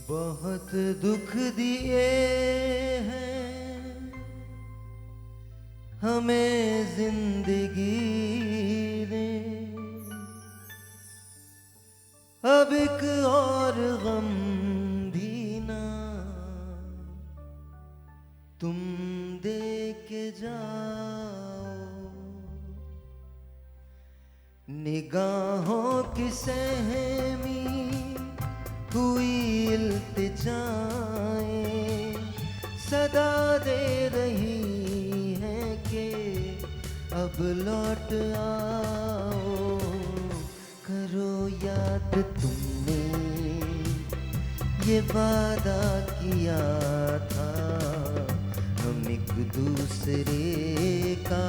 बहुत दुख दिए हैं हमें जिंदगी ने, अब एक और गम भी ना तुम दे के जाओ। निगाहों की सहमी हुई इल्तिजाएं सदा दे रही हैं कि अब लौट आओ। करो याद तुमने ये वादा किया था, हम एक दूसरे का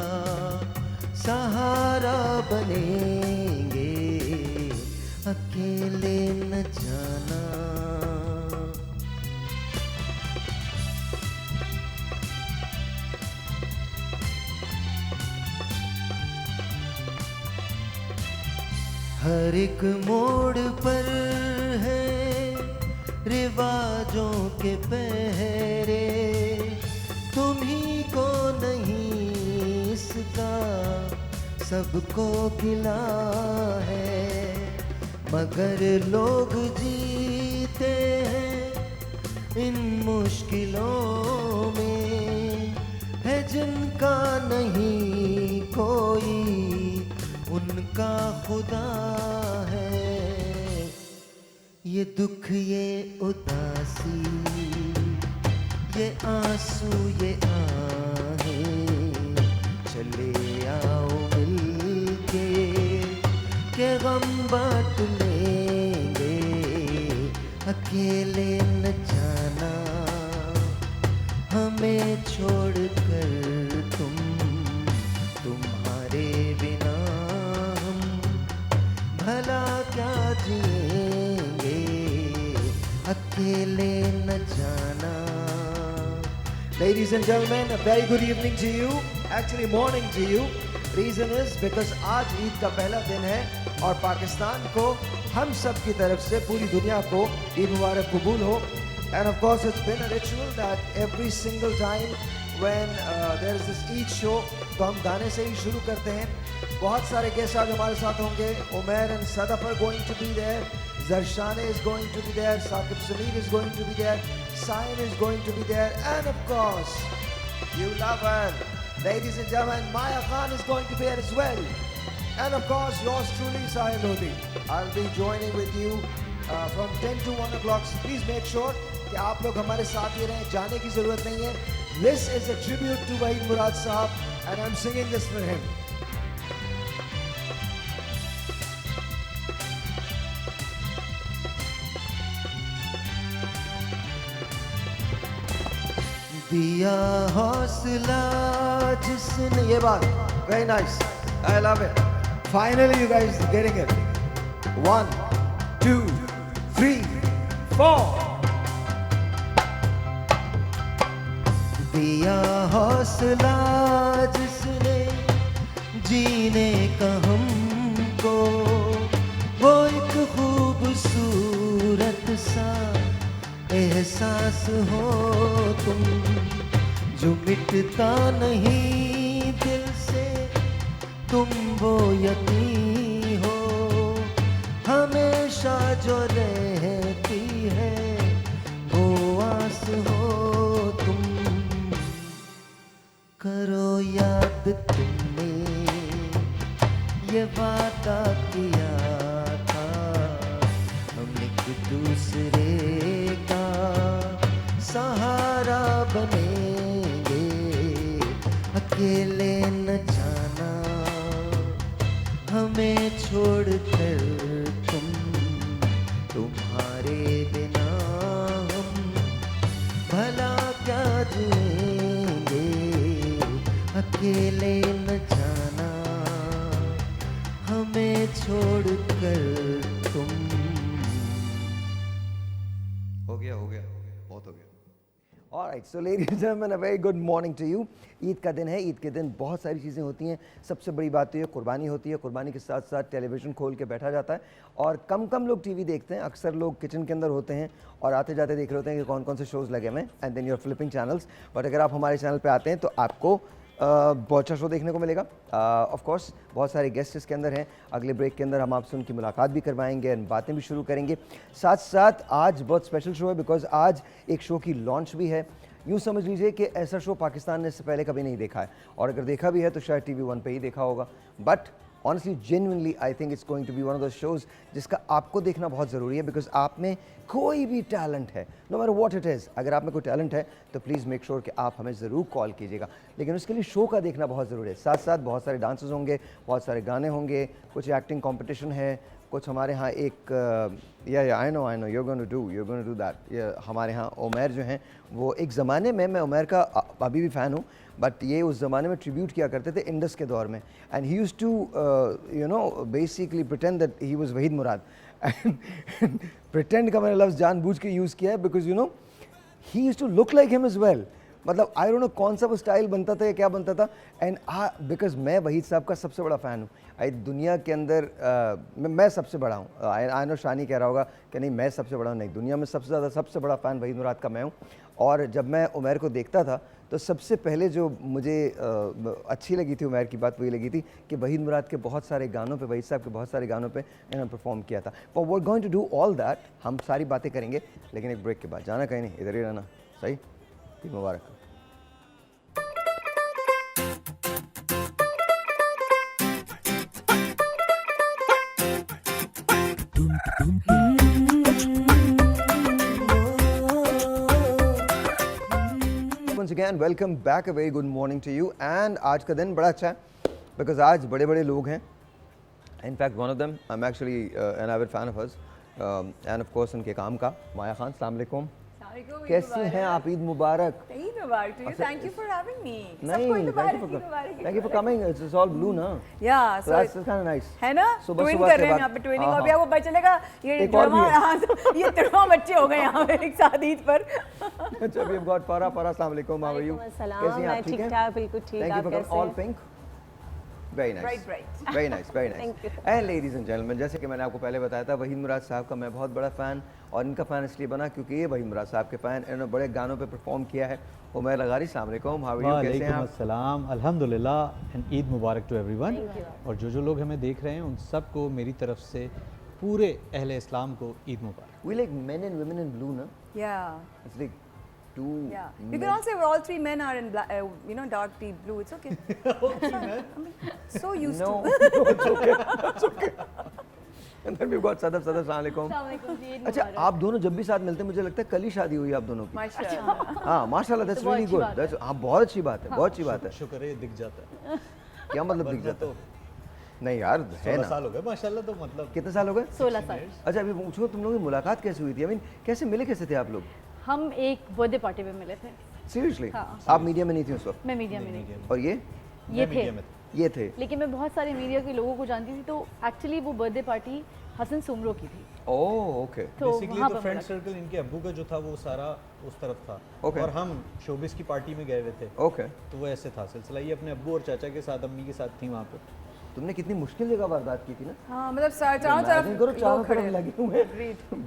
सहारा बनेंगे, अकेले न जाना। हर एक मोड़ पर है रिवाजों के पहरे, तुम्ही को नहीं इसका सबको गिला है, मगर लोग जीते हैं इन मुश्किलों में, है जिनका नहीं कोई उनका खुदा है। ये दुख ये उदासी ये आंसू ये आहें, चले आओ मिलके के गम बांट लेंगे, अकेले न जाना हमें छोड़कर तुम, तुम्हारे बिना हम भला क्या जिएंगे, अकेले न जाना। Ladies and gentlemen, a very good evening to you. Actually morning to you. Reason is because आज ईद का पहला दिन है और पाकिस्तान को हम सब की तरफ से पूरी दुनिया को ईद मुबारक कबूल हो। And of course it's been a ritual that every single time when there is this Eid show, तो हम गाने से ही शुरू करते हैं। बहुत सारे गेस्ट आज हमारे साथ होंगे। Umar and Sadaf are going to be there. Zarshane is going to be there. Saqib Sameer is going to be there. Sain is going to be there. And of course, you love her, ladies and gentlemen, Maya Khan is going to be here as well. And of course, yours truly, Sahil Lodi. I'll be joining with you from 10 to 1 o'clock. So please make sure कि आप लोग हमारे साथ ही रहें, जाने की ज़रूरत नहीं है. This is a tribute to Waheed Murad Sahab and I'm singing this for him. दिया हौसला जिसने, ये बात very nice, I love it. Finally you guys are getting it. 1 2 3 4. दिया हौसला जिसने जीने का हमको, वो एक खूबसूरत सा एहसास हो तुम, जो मिटता नहीं दिल से, तुम वो यकीन हो हमेशा जो रहती है, वो आस हो तुम। करो याद तुमने ये वादा किया था, हम एक दूसरे का सहारा बनेंगे, अकेले न जाना हमें छोड़कर तुम, तुम्हारे बिना हम भला क्या जिएंगे, अकेले न जाना हमें छोड़कर तुम। हो गया बहुत हो गया। Alright, so ladies and gentlemen, a very good morning to you. Eid का दिन है, ईद के दिन बहुत सारी चीज़ें होती हैं. सबसे बड़ी बात तो ये कुर्बानी होती है. कुर्बानी के साथ साथ टेलीविज़न खोल के बैठा जाता है और कम लोग टीवी देखते हैं. अक्सर लोग किचन के अंदर होते हैं और आते जाते देख रहे होते हैं कि कौन कौन से शोज़ लगे हुए हैं and then you're flipping channels. But अगर आप हमारे चैनल पे आते हैं तो आपको बहुत अच्छा शो देखने को मिलेगा. ऑफ कोर्स बहुत सारे गेस्ट इसके अंदर हैं. अगले ब्रेक के अंदर हम आपसे उनकी मुलाकात भी करवाएंगे एंड बातें भी शुरू करेंगे. साथ साथ आज बहुत स्पेशल शो है बिकॉज आज एक शो की लॉन्च भी है. यूँ समझ लीजिए कि ऐसा शो पाकिस्तान ने इससे पहले कभी नहीं देखा है और अगर देखा भी है तो शायद TV1 पे ही देखा होगा. But honestly genuinely I think it's going to be one of the shows जिसका आपको देखना बहुत ज़रूरी है बिकॉज आप में कोई भी टैलेंट है, no matter what it is. अगर आप में कोई टैलेंट है तो प्लीज़ मेक श्योर कि आप हमें ज़रूर कॉल कीजिएगा. लेकिन उसके लिए शो का देखना बहुत ज़रूरी है. साथ साथ बहुत सारे डांसेस होंगे, बहुत सारे गाने होंगे, कुछ एक्टिंग कॉम्पिटिशन है, कुछ हमारे यहाँ एक I know you going to do that. ये हमारे यहाँ उमैर जो हैं वो एक ज़माने में, मैं उमैर का अभी भी फ़ैन हूँ, बट ये उस ज़माने में ट्रिब्यूट किया करते थे इंडस के दौर में. And he used to you know basically pretend that he was Waheed Murad. And pretend का मैंने लफ्ज़ जानबूझ के यूज़ किया है because you know he used to look like him as well. मतलब आई डोंट नो कौन सा वो स्टाइल बनता था या क्या बनता था. एंड बिकॉज मैं वहीद साहब का सबसे बड़ा फ़ैन हूँ. दुनिया के अंदर मैं सबसे बड़ा हूँ. आई नो शानी कह रहा होगा कि नहीं मैं सबसे बड़ा हूँ. नहीं, दुनिया में सबसे बड़ा फ़ैन वहीद मुराद का मैं हूँ. और जब मैं उमैर को देखता था तो सबसे पहले जो मुझे अच्छी लगी थी उमैर की बात वही लगी थी कि वहीद मुराद के बहुत सारे गानों पे, वहीद साहब के बहुत सारे गानों पे इन्होंने परफॉर्म किया था. For we are going to do all that. हम सारी बातें करेंगे लेकिन एक ब्रेक के बाद. जाना कहीं नहीं, इधर ही रहना. सही, ईद मुबारक. Once again, welcome back. A very good morning to you. And आज का दिन बड़ा अच्छा है because आज बड़े लोग हैं. In fact, one of them, I'm actually an avid fan of hers. And of course, उनके काम का माया खान. अस्सलाम वालेकुम. कैसी हैं आप? ईद मुबारक. ईद मुबारक to you. Thank you for having me. नहीं, thank you for coming. It's all blue ना. Yeah, so that's kind of nice. है ना? ट्विन कर रहे हैं यहाँ पे. ट्विनिंग और भी आपको पता चलेगा ये ड्रामा. हाँ, ये ड्रामा बच्चे हो गए यहाँ पे एक साथ ईद पर. अच्छा, we've got Farah. अस्सलाम वालेकुम. How are you? कैसी हैं आप? ठीक ठाक, बिल्कुल ठीक. Thank you for coming. All pink. Very nice. Bright. Very nice. Thank you. And ladies and gentlemen, जैसे कि मैंने आपको पहले बताया था, वहीद मुराद साहब का मैं बहुत बड़ा फ़ैन और इनका फ़ैन इसलिए बना क्योंकि ये वहीद मुराद साहब के फ़ैन. इन्होंने बड़े गानों पे परफॉर्म किया है. उमैर लगारी, अस्सलाम वालेकुम. How are you? कैसे हैं आप? अस्सलाम, अल्हम्दुलिल्लाह. एंड ईद मुबारक टू एवरीवन. और जो लोग हमें देख रहे हैं उन सबको मेरी तरफ से पूरे अहले इस्लाम को ईद मुबारक. We like men and women in blue, ना? Yeah. It's like two. Yeah. You can also say all three men are in black, dark deep blue. It's okay. All three men? I mean, so used No, to. no, it's okay. It's okay. And then we've got Sadaf. अस्सलाम वालेकुम. अच्छा, आप दोनों जब भी साथ मिलते हैं मुझे लगता है कल ही शादी हुई आप दोनों की. माशाल्लाह. हाँ, माशाल्लाह. That's really good. That's हाँ, बहुत अच्छी बात है. बहुत अच्छी बात है. शुक्र है दिख जाता है. क्या मतलब दिख जाता है? नहीं यार, है 16 ना. साल हो गए माशाल्लाह. तो मतलब कितने साल हो गए? 16 साल. अच्छा, अभी पूछो तुम लोगों की मुलाकात कैसे हुई थी? I mean, कैसे मिले कैसे थे आप लोग? हम एक बर्थडे पार्टी में मिले थे. Seriously? हाँ. आप मीडिया में नहीं थी उस वक्त? मैं मीडिया में नहीं थी. और ये ये थे. ये थे. लेकिन मैं बहुत सारे मीडिया के लोगों को जानती थी तो एक्चुअली वो बर्थडे पार्टी हसन सुमरो की थी. ओह, ओके. तो बेसिकली वहाँ तो पर फ्रेंड मिला. सर्कल इनके अब्बू का जो था वो सारा उस तरफ था. Okay. और हम शोबिस की पार्टी में गए हुए थे. ओके. तो वो ऐसे था सिलसिला. ये अपने अब्बू और चाचा के साथ, अम्मी के साथ थी वहाँ पे. तुमने कितनी मुश्किल जगह वारदात की थी ना. हाँ, मतलब चारों Imagine करो, तरफ चारों लोग खड़े तरफ हैं. लगे हुए हैं.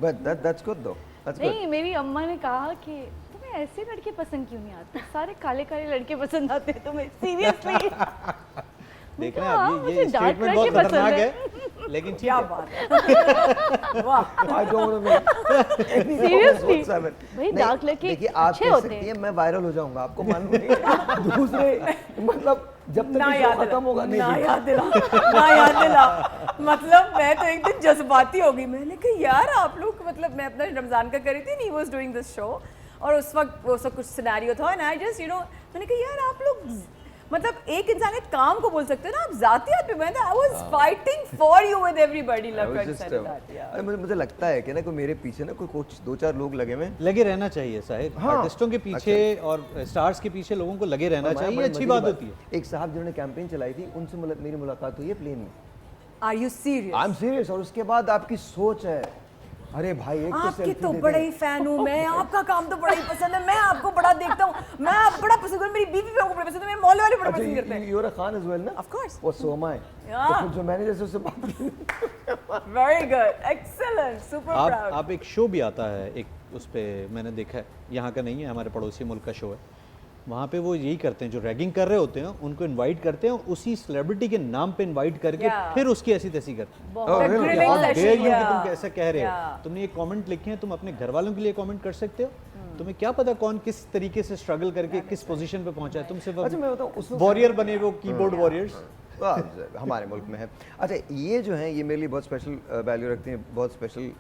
But that's good though. That's good. नहीं, मेरी अम्मा ने कहा कि तुम्हें ऐसे लड़के पसंद क्यों नहीं आते? सारे काले लड़के पसंद आते हैं तुम्हें. सीरियसली. देख रहे हैं आप, ये डार्क स्टेटमेंट बहुत लड़के पसंद खतरनाक है. है लेकिन ठीक क्या है. बात है. वाह. I don't want to make any Seriously? comments whatsoever. भाई, नहीं, dark लड़के देखिए, आप अच्छे कह होते सकती हैं. हैं, मैं वायरल हो जाऊंगा, आपको मालूम नहीं. दूसरे मतलब जब तक ना ये याद show खत्म होगा नहीं. ना याद दिला. ना याद दिला. मतलब मैं तो एक दिन जज्बाती हो गई. मैंने कहा यार आप लोग, मतलब मैं अपना रमजान का कर रही थी and he was doing this show और उस वक्त कुछ सिनेरियो था and I just मैंने कहा यार आप लोग मतलब एक इंसान के काम को बोल सकते हो ना, आप जातियात पे. मैं I was fighting for you with everybody. I Love was and just, said that. Yeah. अरे मुझे लगता है कि ना कोई मेरे पीछे ना कोई कुछ 2-4 लोग लगे हुए. लगे रहना चाहिए साहिब. हाँ. आर्टिस्टों के पीछे और स्टार्स के पीछे लोगों को लगे रहना चाहिए. अच्छी बात होती है. एक साहब जिन्होंने कैंपेन चलाई थी उनसे मेरी मुलाकात हुई है प्लेन में. Are you serious? I am serious. और उसके बाद आपकी सोच है, अरे भाई एक तो आपके सेल्फी तो दे बड़ा दे। ही फैन हूँ मैं, आपका काम तो बड़ा ही पसंद है, मैं आपको बड़ा देखता हूँ, मैं आप बड़ा पसंद हूँ, मेरी बीवी भी आपको बड़ा पसंद है, मेरे मोहल्ले वाले बड़ा अच्छा पसंद करते हैं। you're a Khan as well ना? Of course. वो so am I. Yeah. तो फिर जो मैंने जैसे उससे बात की Very good, excellent, super proud. आप एक शो भी आता है एक उस पे मैंने देखा है, यहाँ का नहीं है, हमारे पड़ोसी मुल्क का शो है, वहाँ पे वो यही करते हैं, जो रैगिंग कर रहे होते हैं उनको इनवाइट करते हैं, उसी सेलिब्रिटी के नाम पे इनवाइट करके Yeah. फिर उसकी ऐसी तैसी करते हैं। Oh, The really? grilling How dare session, you कि yeah. तुम कैसा कह रहे हो, Yeah. तुमने ये कमेंट लिखे हैं, तुम अपने घर वालों के लिए कमेंट कर सकते हो, तुम्हें क्या पता कौन किस तरीके से स्ट्रगल करके किस पोजीशन पे पहुंचा है, तुम अच्छा मैं सिर्फ बताऊँ उसमें वॉरियर बने वो कीबोर्ड वॉरियर्स। हमारे मुल्क में है। अच्छा ये जो है ये मेरे लिए बहुत स्पेशल वैल्यू रखती हैं, बहुत स्पेशल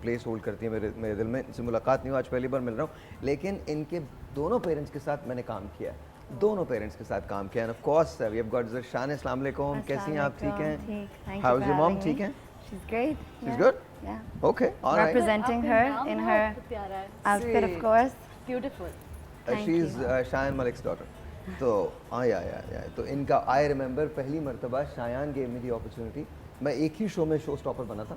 प्लेस होल्ड करती है मेरे दिल में। इनसे मुलाकात नहीं हुई, आज पहली बार मिल रहा हूँ, लेकिन इनके दोनों पेरेंट्स के साथ मैंने काम किया है, दोनों पेरेंट्स के साथ काम किया है। Of course we have got Shaan, अस्सलाम वालेकुम, कैसी हैं आप? ठीक हैं? How is your mom? ठीक हैं? She's great. She's yeah. good? Yeah. Okay, all right. Representing her in her Sweet. outfit, of course. Beautiful. Thank She is you. Shayan Malik's daughter. तो या तो इनका आई रिमेंबर पहली मर्तबा Shayan gave me the opportunity, मैं एक ही शो में शो स्टॉपर बना था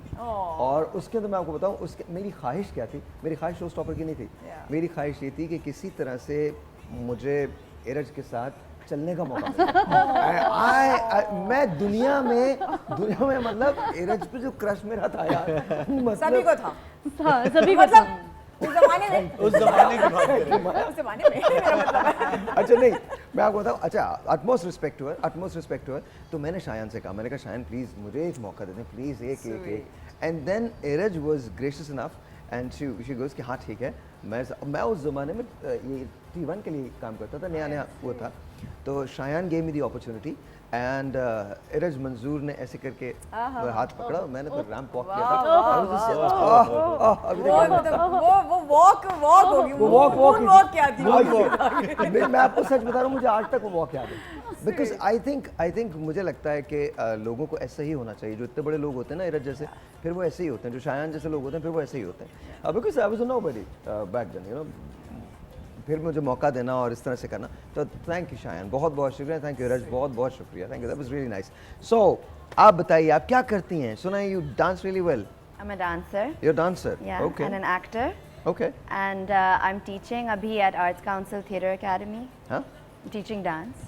और उसके अंदर मैं आपको बताऊं उसके मेरी ख्वाहिश क्या थी, मेरी ख्वाहिश शो स्टॉपर की नहीं थी, मेरी ख्वाहिश ये थी कि किसी तरह से मुझे एरज के साथ चलने का मौका मिले। मैं दुनिया में मतलब एरज पे जो क्रश मेरा था यार, मतलब सभी को था, हाँ, सभी को मतलब उस जमाने में, उस जमाने की बात करें। उस जमाने में मेरा मतलब है। अच्छा नहीं मैं आपको बताऊँ, अच्छा अटमोस्ट रिस्पेक्ट टू हर, तो मैंने शायान से कहा, मैंने कहा शायान प्लीज़ मुझे एक मौका दे दें प्लीज़, एक and then Eraj was gracious enough and she goes कि हाँ ठीक है। मैं उस ज़माने में ये T1 के लिए काम करता था, नया वो था, तो Shayan gave me the opportunity and Eraj Manzoor ने ऐसे करके मेरा हाथ पकड़ा और मैंने तो रैंप वॉक किया था। अभी वो मतलब वो वॉक होगी, वो वॉक क्या थी? नहीं मैं आपको सच बता रहा हूँ, मुझे आज तक वो वॉक याद है, बिकॉज आई थिंक मुझे लगता है कि लोगों को ऐसा ही होना चाहिए, जो इतने बड़े लोग होते हैं ना एरज जैसे, फिर वो ऐसे ही होते हैं, जो शायान जैसे लोग होते हैं फिर वो ऐसे ही होते हैं। Because I was nobody back then, you know, फिर मुझे मौका देना और इस तरह से करना, तो थैंक यू शायान, बहुत बहुत शुक्रिया, थैंक यू एरज, बहुत बहुत शुक्रिया, thank you, that was really nice. So आप बताइए आप क्या करती हैं? सुना है you dance really well. I'm a dancer. You're a dancer. Yeah. Okay. And an actor. Okay. And I'm teaching abhi at Arts Council Theatre Academy. Huh? I'm teaching dance.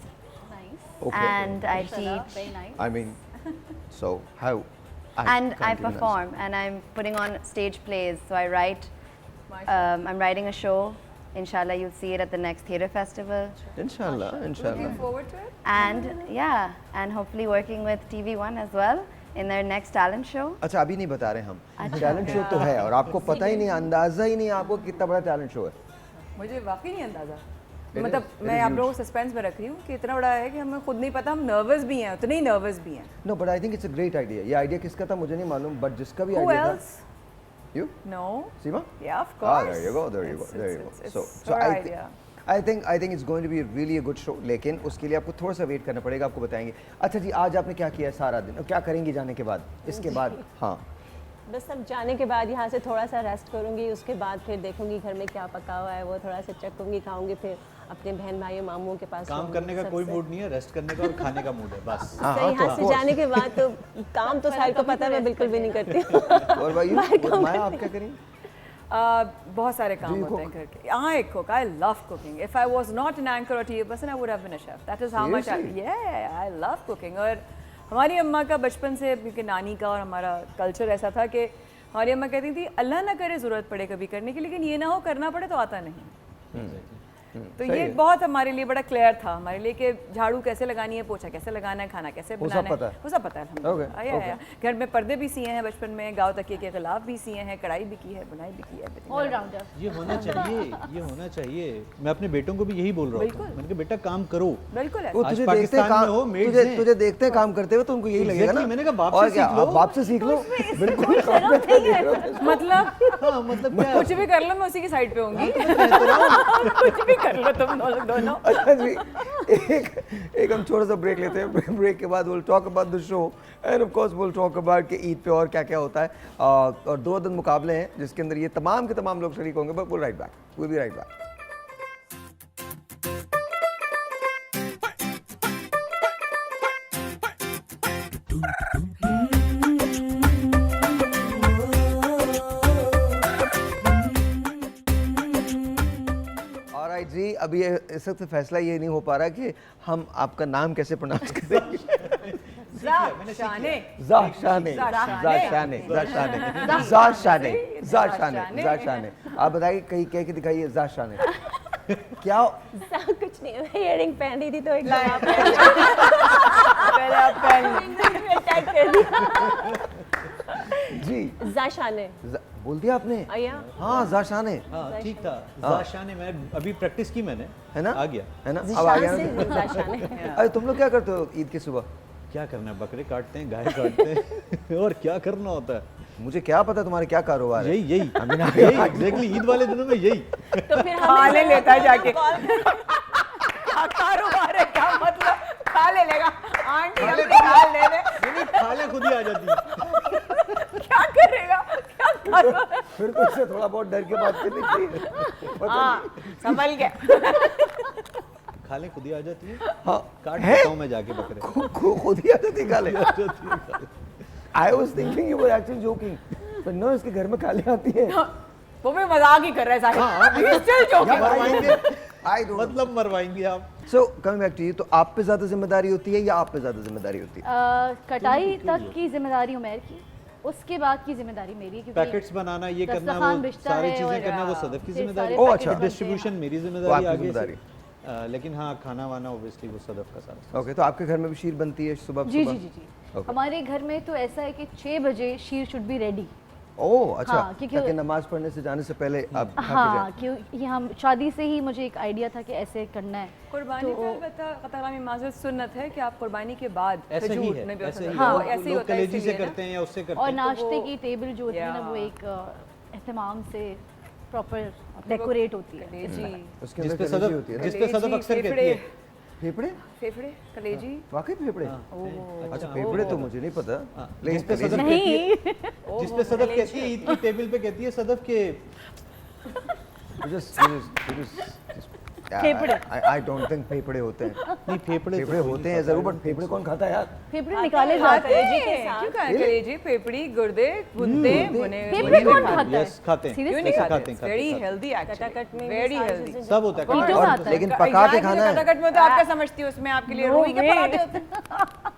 Nice. Okay. And I Mashallah, teach. very nice. I mean, so how? And I can't even perform. And I'm putting on stage plays. So I write. I'm writing a show. Inshallah, you'll see it at the next theatre festival. Inshallah, inshallah. Looking forward to it. And yeah, and hopefully working with TV1 as well in their next talent show. अच्छा अभी नहीं बता रहे हम, talent show तो है और आपको पता ही नहीं, अंदाजा ही नहीं आपको कितना बड़ा टैलेंट शो है। मुझे वाकई नहीं अंदाजा, It मतलब is मैं आप huge. लोगों को सस्पेंस में रख रही हूँ कि इतना बड़ा है कि हमें खुद नहीं पता, हम नर्वस भी हैं, उतने ही नर्वस भी हैं। No but I think it's a great idea. ये आइडिया किसका था मुझे नहीं मालूम, बट जिसका भी Who आइडिया था, else? You No. Seema? Yeah, of course. there you go, there you go, It's- there you it's- go. it's- So it's our idea. I think it's going to be really a good show, लेकिन उसके लिए आपको थोड़ा सा wait करना पड़ेगा, आपको बताएंगे। अच्छा जी आज आपने क्या किया है सारा दिन, क्या करेंगी जाने के बाद, इसके बाद? हाँ बस अब जाने के बाद यहाँ से थोड़ा सा रेस्ट करूँगी, उसके बाद फिर देखूंगी घर में क्या पका हुआ है, वो थोड़ा सा चखूंगी, खाऊंगी, फिर अपने बहन भाइयों मामूओं के पास काम जाऊंगी, करने का कोई सबसे। मूड नहीं है, रेस्ट करने का और खाने का मूड है बस। हाँ, तो हाँ, यहाँ of से course. जाने के बाद तो काम तो साहिल को पता है मैं बिल्कुल भी नहीं करती हूँ। और भाई माया आप क्या करेंगी? बहुत सारे काम Do you होते हैं घर के। I cook. I love cooking. If I was not an anchor or TV person, I would have been a chef. That is how much I Seriously? yeah, I love cooking. और हमारी अम्मा का बचपन से, क्योंकि नानी का और हमारा कल्चर ऐसा था कि हमारी अम्मा कहती थी अल्लाह ना करे ज़रूरत पड़े कभी करने की, लेकिन ये ना हो करना पड़े तो आता नहीं। तो सही ये है। बहुत हमारे लिए बड़ा क्लियर था हमारे लिए कि झाड़ू कैसे लगानी है, पोछा कैसे लगाना है, खाना कैसे वो सब बनाना पता है, है। वो सब पता है अल्हम्दुलिल्लाह। Okay, आया, आया। घर में पर्दे भी सिए हैं बचपन में, गाँव तकिए के खिलाफ भी सिए हैं, कढ़ाई भी की है, बुनाई भी की है, everything। All rounder. ये होना चाहिए, ये होना चाहिए। मैं अपने बेटों को भी यही बोल रहा हूँ, बिल्कुल। मैंने कहा बेटा काम करो। बिल्कुल वो ऐसा। आज तुझे देखते हैं पाकिस्तान में हो, काम, maids तुझे हैं। तुझे देखते हैं काम करते हुए तो उनको यही लगेगा ना। Exactly, मैंने कहा बाप और से क्या, सीख लो। आप बाप से सीख लो, बिल्कुल मतलब हाँ मतलब क्या कुछ भी कर लो मैं उसी की साइड पे होंगी। कुछ भी कर लो तुम लोग दोनों। अच्छा जी एक हम छोटा सा ब्रेक लेते हैं, ब्रेक के बाद will talk about the show end of course will talk about कि ईद पे और क्या क्या होता है, और 2 दिन मुकाबले हैं जिसके अंदर ये तमाम के तमाम लोग शरीक होंगे, but will right back, will be right back. जी अभी इस वक्त फैसला ये नहीं हो पा रहा कि हम आपका नाम कैसे प्रोनाउंस करें। शाने जाशाने जाशाने जाशाने जाशाने जाशाने जाशाने आप बताइए कहीं कह के दिखाइए जाशाने क्या कुछ नहीं, मैं इयरिंग पहन रही थी तो एक बार पहले आप पहन अटैक कर दिया। जी जाशाने बोल दिया आपने। अया हाँ जाशाने हाँ ठीक था, जाशाने मैं अभी प्रैक्टिस की मैंने, है ना, आ गया। है ना, अब आ गया ना। जाशाने अरे तुम लोग क्या करते हो ईद की सुबह? क्या करना है, बकरे काटते हैं, गाय काटते हैं और क्या करना होता है, मुझे क्या पता तुम्हारे क्या कारोबार है। यही एग्जैक्टली ईद वाले दिनों में यही। तो फिर खा ले लेता है जाके। कॉल क्या कारोबार है, क्या मतलब खा ले लेगा आंटी अपनी दाल ले ले, नहीं खाले खुद ही आ जाती है। क्या करेगा, क्या कारोबार। फिर तो इससे थोड़ा बहुत डर के बात करनी चाहिए। हाँ संभल के। खाले खुद ही आ जाती है, हाँ काट है? देता हूँ मैं जाके बकरे। खुद ही आ जाती काले। I was thinking you were actually joking, but no, इसके घर में काले आती है। वो भी मजाक ही कर रहा है Sahib. He's still joking. मरवाएंगे, I don't know. मतलब मरवाएंगे आप। So coming back to you, तो आप पे ज्यादा जिम्मेदारी होती है या आप पे ज्यादा जिम्मेदारी होती है? कटाई तक की जिम्मेदारी उमैर की, उसके बाद की जिम्मेदारी मेरी है, क्योंकि पैकेट्स बनाना, ये करना, दस्तरखान वो बिछता सारी है चीजें और करना वो सदफ की फिर जिम्मेदारी सारे ओ, पैकेट्स अच्छा। बनते हैं। डिस्ट्रीब्यूशन मेरी वो जिम्मेदारी आपकी आगे जिम्मेदारी। से। लेकिन हाँ खाना वाना ऑब्वियसली वो सदफ का सारा। ओके, तो आपके घर में भी शीर बनती है सुबह जी सुबह? जी जी जी Okay. हमारे घर में तो ऐसा है कि 6 बजे शीर शुड बी रेडी। ओह अच्छा, हाँ, क्योंकि- ताकि नमाज पढ़ने से जाने से पहले आप खा के हाँ, जाएं। क्योंकि हम शादी से ही मुझे एक आइडिया था कि ऐसे करना है। कुर्बानी का अलबत्ता कतरा में माज़रत सुन्नत है कि आप कुर्बानी के बाद ऐसे ही खजूर है, नहीं भी हो ऐसे ही सकता। हाँ, वो ऐसे ही लोग होता है कलेजी से इसीलिए ना। करते हैं या उससे करते और हैं। नाश्ते वो- की टेबल जो होती है ना वो या। एक एहतमाम से प्रॉपर डेकोरेट होती है। कलेजी, उसके जिस अंदर पे कलेजी सदफ होती है ना? जिस पे सदफ अक्सर कहती है। फेफड़े? फेफड़े, कलेजी। वाकई फेफड़े? अच्छा फेफड़े तो मुझे नहीं पता, लेकिन जिस पे कलेजी- सदफ कहती है, जिस पे सदफ कहती है, ईद की टेबल पे कहती है सदफ के फेफड़े। I don't think फेफड़े होते हैं। नहीं फेफड़े फेफड़े होते हैं जरूर, बट फेफड़े कौन खाता है यार? फेफड़े निकाले हाँ, जाते हैं। कलेजी के साथ। क्यों कहा कलेजी, फेफड़ी, गुर्दे, गुद्दे, भुने फेफड़े भुने कौन खाते खाता है? यस खाते हैं, Seriously? क्यों नहीं ऐसे खाते? खाते हैं, वेरी खाते हैं। हेल्दी कटाकट में वेरी सारी हेल्दी। चीजें सब होता है कीटो और खाता है। लेकिन पका के खाना है। कटाकट में तो आप क्या समझती हो, उसमें आपके लिए No रुई के way. पराठे होते हैं।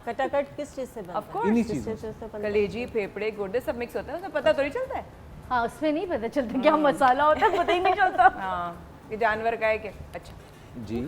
कटाकट किस चीज से बनता Of course. इन्हीं किस चीजों चीज से बनता है? कलेजी, फेफड़े, गुर्दे सब मिक्स होता है, उसे पता थोड़ी चलता है। हाँ, उसमें नहीं पता चलता क्या मसाला होता है, पता ही नहीं चलता। हाँ, ये जानवर का है कि अच्छा। जी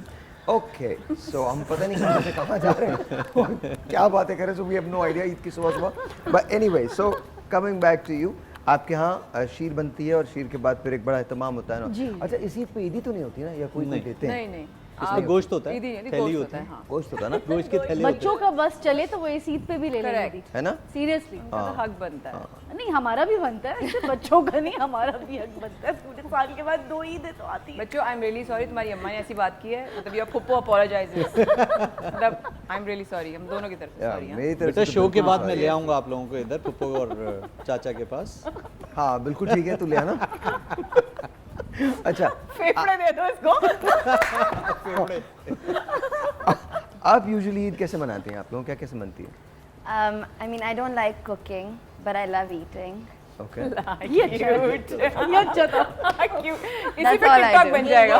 ओके, सो हम पता नहीं कहाँ से कहाँ जा रहे हैं और क्या बातें करें, so we have no idea Eid की सुबह सुबह। But anyway, so coming back to you, आपके यहाँ शीर बनती है और शीर के बाद फिर एक बड़ा एहतमाम होता है जी। ना? अच्छा, इस ईद पे ईदी तो नहीं होती ना, या कोई नहीं। देते हैं? नहीं नहीं, इसमें गोश्त होता है, ईदी नहीं, थैली गोश्त होती होता है, है, हाँ। गोश्त होता है ना, गोश्त के थैले होते बच्चों का बस चले तो वो इस ईद पे भी ले Correct. लेंगे। है ना? सीरियसली उनका तो हक बनता है। नहीं, हमारा भी बनता है, सिर्फ बच्चों का नहीं, हमारा भी हक बनता है। पूरे साल के बाद 2 ईदें तो आती है। बच्चों, आई एम रियली सॉरी, तुम्हारी अम्मा ने ऐसी बात की है, मतलब ये फुप्पो अपोलोजाइजेस। मतलब आई एम रियली सॉरी, हम दोनों की तरफ से या, सॉरी। मेरी तरफ बेटा से तो शो के बिल्कुल बाद मैं sorry ले है। आऊंगा आप लोगों को इधर पुप्पो और चाचा के पास। हाँ बिल्कुल ठीक है, तू ले आना। अच्छा, फेफड़े दे दो इसको। आप यूजुअली ईद कैसे मनाते हैं? आप लोगों क्या कैसे मनती है? I mean, I don't like cooking, but I love eating. Okay, ये अच्छा था। Cute. इसी That's पे all I टिकटॉक do. बन जाएगा।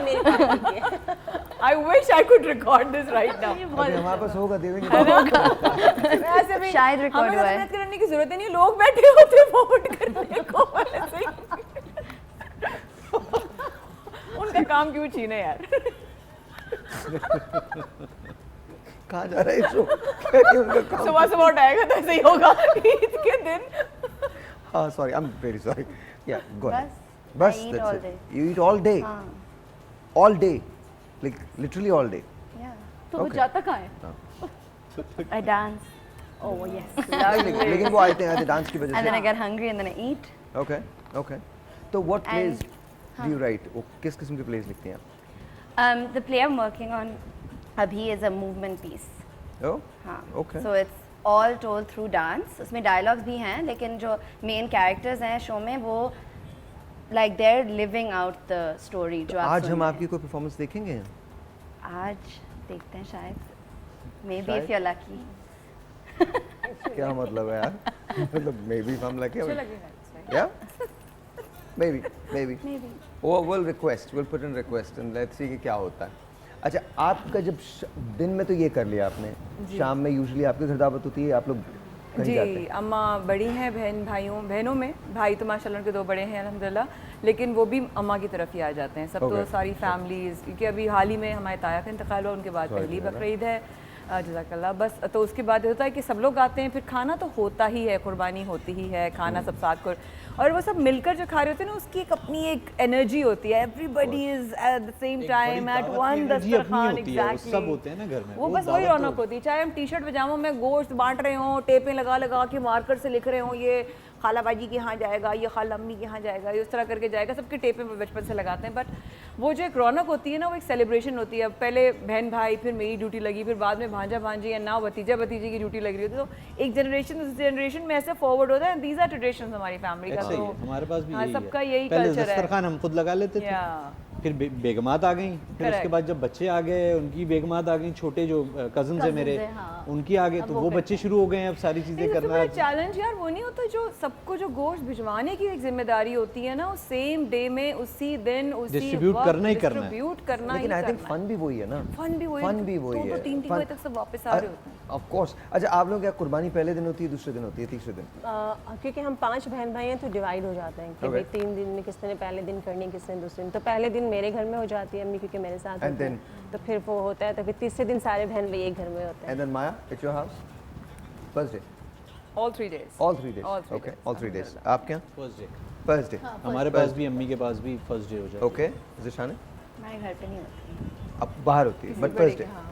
I wish I could record this right now. अभी हमारे पास होगा, देवेंगे। ऐसे भी शायद record हमें हुआ है। मेहनत करने की जरूरत ही नहीं, लोग बैठे होते हैं वोट करने को। ऐसे ही। उनका काम क्यों छीने यार। कहाँ जा रहा है शो? कहती उनका काम। सुबह सुबह उठाएगा तो ऐसे ही होगा ईद के दिन। हाँ sorry, I am very sorry. या गो अहेड। बस, बस I eat that's all it. day. You eat all day? हाँ, All day? Like literally all day? yeah. तो वो Okay. जाता कहाँ है? I dance, oh yes. लेकिन वो आते हैं डांस की वजह and then I से। get hungry, and then I eat. Okay okay, तो what And- plays do you write? किस किस्म के प्लेज लिखते हैं The play I'm working on, Abhi, is a movement piece. आप? ओह हाँ. Okay. So it's all told through dance. उसमें dialogues भी हैं, लेकिन जो main characters हैं शो में वो like they're living out the story जो आप आज सुन हम रहे आपकी कोई परफॉर्मेंस देखेंगे? हैं. आज देखते हैं शायद. Maybe शायद? if you're lucky. क्या मतलब है यार? मतलब मे बी हम लगे अच्छा लगेगा। या maybe. We'll request, we'll put in request and let's see कि क्या होता है. अच्छा, आपका जब दिन में तो ये कर लिया आपने, शाम में यूजुअली आपके घर दावत होती है, आप लोग कहीं जाते जी, हैं? अम्मा बड़ी हैं, बहनों में भाई तो माशाल्लाह उनके 2 बड़े हैं अल्हम्दुलिल्लाह, लेकिन वो भी अम्मा की तरफ ही आ जाते हैं सब. तो Okay. सारी फैमिलीज़, क्योंकि अभी हाल ही में हमारे ताया का इंतकाल हुआ, उनके बाद पहली बकरीद है, जज़ाकल्लाह. बस तो उसके बाद होता है कि सब लोग आते हैं, फिर खाना तो होता ही है, कुर्बानी होती ही है, खाना सब साथ को, और वो सब मिलकर जो खा रहे होते हैं ना, उसकी एक अपनी एक एनर्जी होती है. Everybody is at the same time at one दस्तरखान. एग्जैक्टली, सब होते हैं ना घर में. वो बस वही रौनक होती है. चाहे हम टी शर्ट पजामों में गोश्त बांट रहे हों, टेपें लगा लगा के मार्कर से लिख रहे हों, ये खाला बाजी के यहाँ जाएगा, ये खाला अम्मी के यहाँ जाएगा, ये उस तरह करके जाएगा, सबके टेपें बचपन से लगाते हैं. बट वो जो एक रौनक होती है ना, वो एक सेलिब्रेशन होती है. अब पहले बहन भाई, फिर मेरी ड्यूटी लगी, फिर बाद में भांजा भांजी या ना भतीजा भतीजे की ड्यूटी लग रही होती है. तो एक जनरेशन उस जनरेशन में ऐसे फॉरवर्ड होता है. दीज आर ट्रेडिशंस हमारी फैमिली का. ऐसा ही है, तो हमारे पास भी हाँ, यही है. सबका यही पहले कल्चर है. दस्तरखान हम खुद लगा लेते थे, या फिर बेगमात आ गई, फिर उसके Correct. बाद जब बच्चे आ गए, उनकी बेगमात आ गई, छोटे जो कजन्स है मेरे, उनकी आ गए, तो वो बच्चे शुरू हो गए हैं अब सारी चीजें करना. चैलेंज यार वो नहीं होता जो सबको जो गोश्त भिजवाने की एक जिम्मेदारी होती है ना, उस सेम डे में, उसी दिन, उसी Distribute करना ही करना है. डिस्ट्रीब्यूट करना ही लेकिन आई थिंक करना है. फन भी वही है ना. फन भी वही fun भी वही है. 2-3 बजे तक सब वापस आ रहे होते हैं. Of course. अच्छा, आप लोग क्या कुर्बानी पहले दिन होती है, दूसरे दिन होती है, तीसरे दिन? क्योंकि हम 5 बहन भाई हैं तो डिवाइड हो जाते हैं कि Okay. भाई 3 दिन में किसने पहले दिन करनी है, किसने दूसरे दिन. तो पहले दिन मेरे घर में हो जाती है अम्मी, क्योंकि मेरे साथ And होती है. तो फिर वो होता है, तो फिर तीसरे दिन सारे बहन भाई एक घर में होते हैं. And then Maya, at your house? First day? All 3 days. All 3 days? All 3 Okay, days. all 3 days. आपके यहाँ? First day First day. हमारे पास भी, अम्मी के पास भी फर्स्ट डे हो जाता है. Okay, ज़िशान है? हमारे घर पे नहीं होती. अब बाहर होती है, बट फर्स्ट डे. हाँ।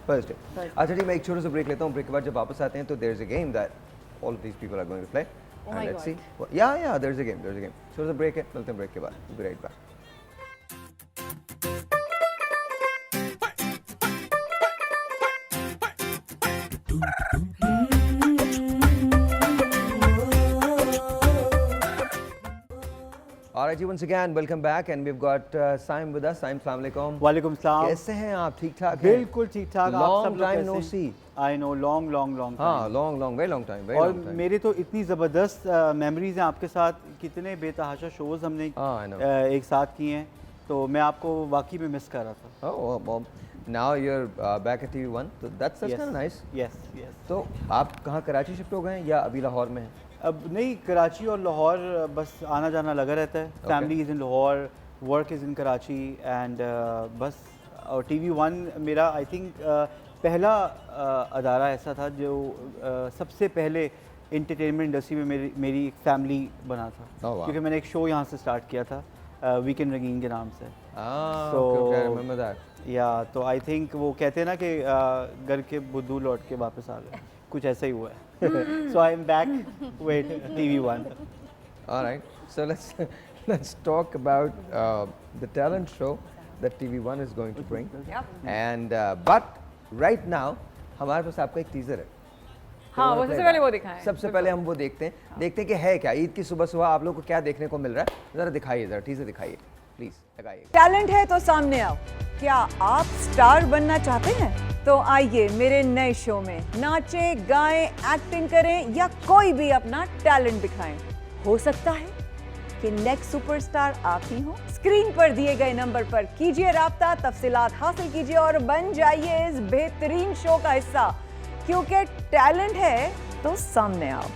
First day. अच्छा जी, मैं एक छोटा सा ब्रेक लेता हूँ. ब्रेक के बाद जब वापस आते हैं तो there is a game that all of these people are going to play. my let's see. God. Yeah there is a game, there is a game. छोटा सा ब्रेक है, मिलते हैं ब्रेक के बाद. Be right back. Alright जी, once again welcome back and we've got Saim with us. Saim, अस्सलाम वालेकुम. वालेकुम सलाम. कैसे हैं आप? ठीक ठाक हैं? बिल्कुल ठीक ठाक. आप Long सब लोग time कैसे no हैं? see. I know, long हाँ, long, very long time, very और long time. मेरे तो इतनी ज़बरदस्त मेमोरीज हैं आपके साथ. कितने बेतहाशा शोज़ हमने हाँ, I know. एक साथ किए हैं, तो मैं आपको वाकई में मिस कर रहा था. Oh, well, now you're back at TV1, so that's kind of nice. Yes, yes. तो आप कहाँ कराची शिफ्ट हो गए हैं या अभी लाहौर में हैं? अब नहीं, कराची और लाहौर बस आना जाना लगा रहता है. Family is in Lahore, work is in Karachi and बस. और TV1 मेरा आई थिंक पहला अदारा ऐसा था जो सबसे पहले इंटरटेनमेंट इंडस्ट्री में मेरी एक फैमिली बना था. Oh, wow. क्योंकि मैंने एक शो यहाँ से स्टार्ट किया था वीकेंड रंगीन के नाम से. Ah, So- okay, I remember that. या तो आई थिंक वो कहते हैं ना कि घर के बुद्धू लौट के वापस आ गए, कुछ ऐसा ही हुआ है. So I am back with TV1. All right, so let's talk about the talent show that TV1 is going to bring. Yep. And but right now हमारे पास आपका एक टीजर है. हाँ, वो सबसे पहले वो दिखाएं. सबसे पहले हम वो देखते हैं कि है क्या. ईद की सुबह सुबह आप लोग को क्या देखने को मिल रहा है, जरा दिखाइए, जरा टीजर दिखाइए प्लीज. लगाइए. टैलेंट है तो सामने आओ. क्या आप स्टार बनना चाहते हैं? तो आइए मेरे नए शो में नाचें, गाएं, एक्टिंग करें या कोई भी अपना टैलेंट दिखाएं. हो सकता है कि नेक्स्ट सुपरस्टार आप ही हो. स्क्रीन पर दिए गए नंबर पर कीजिए राब्ता, तफसीलात हासिल कीजिए और बन जाइए इस बेहतरीन शो का हिस्सा, क्योंकि टैलेंट है तो सामने आओ.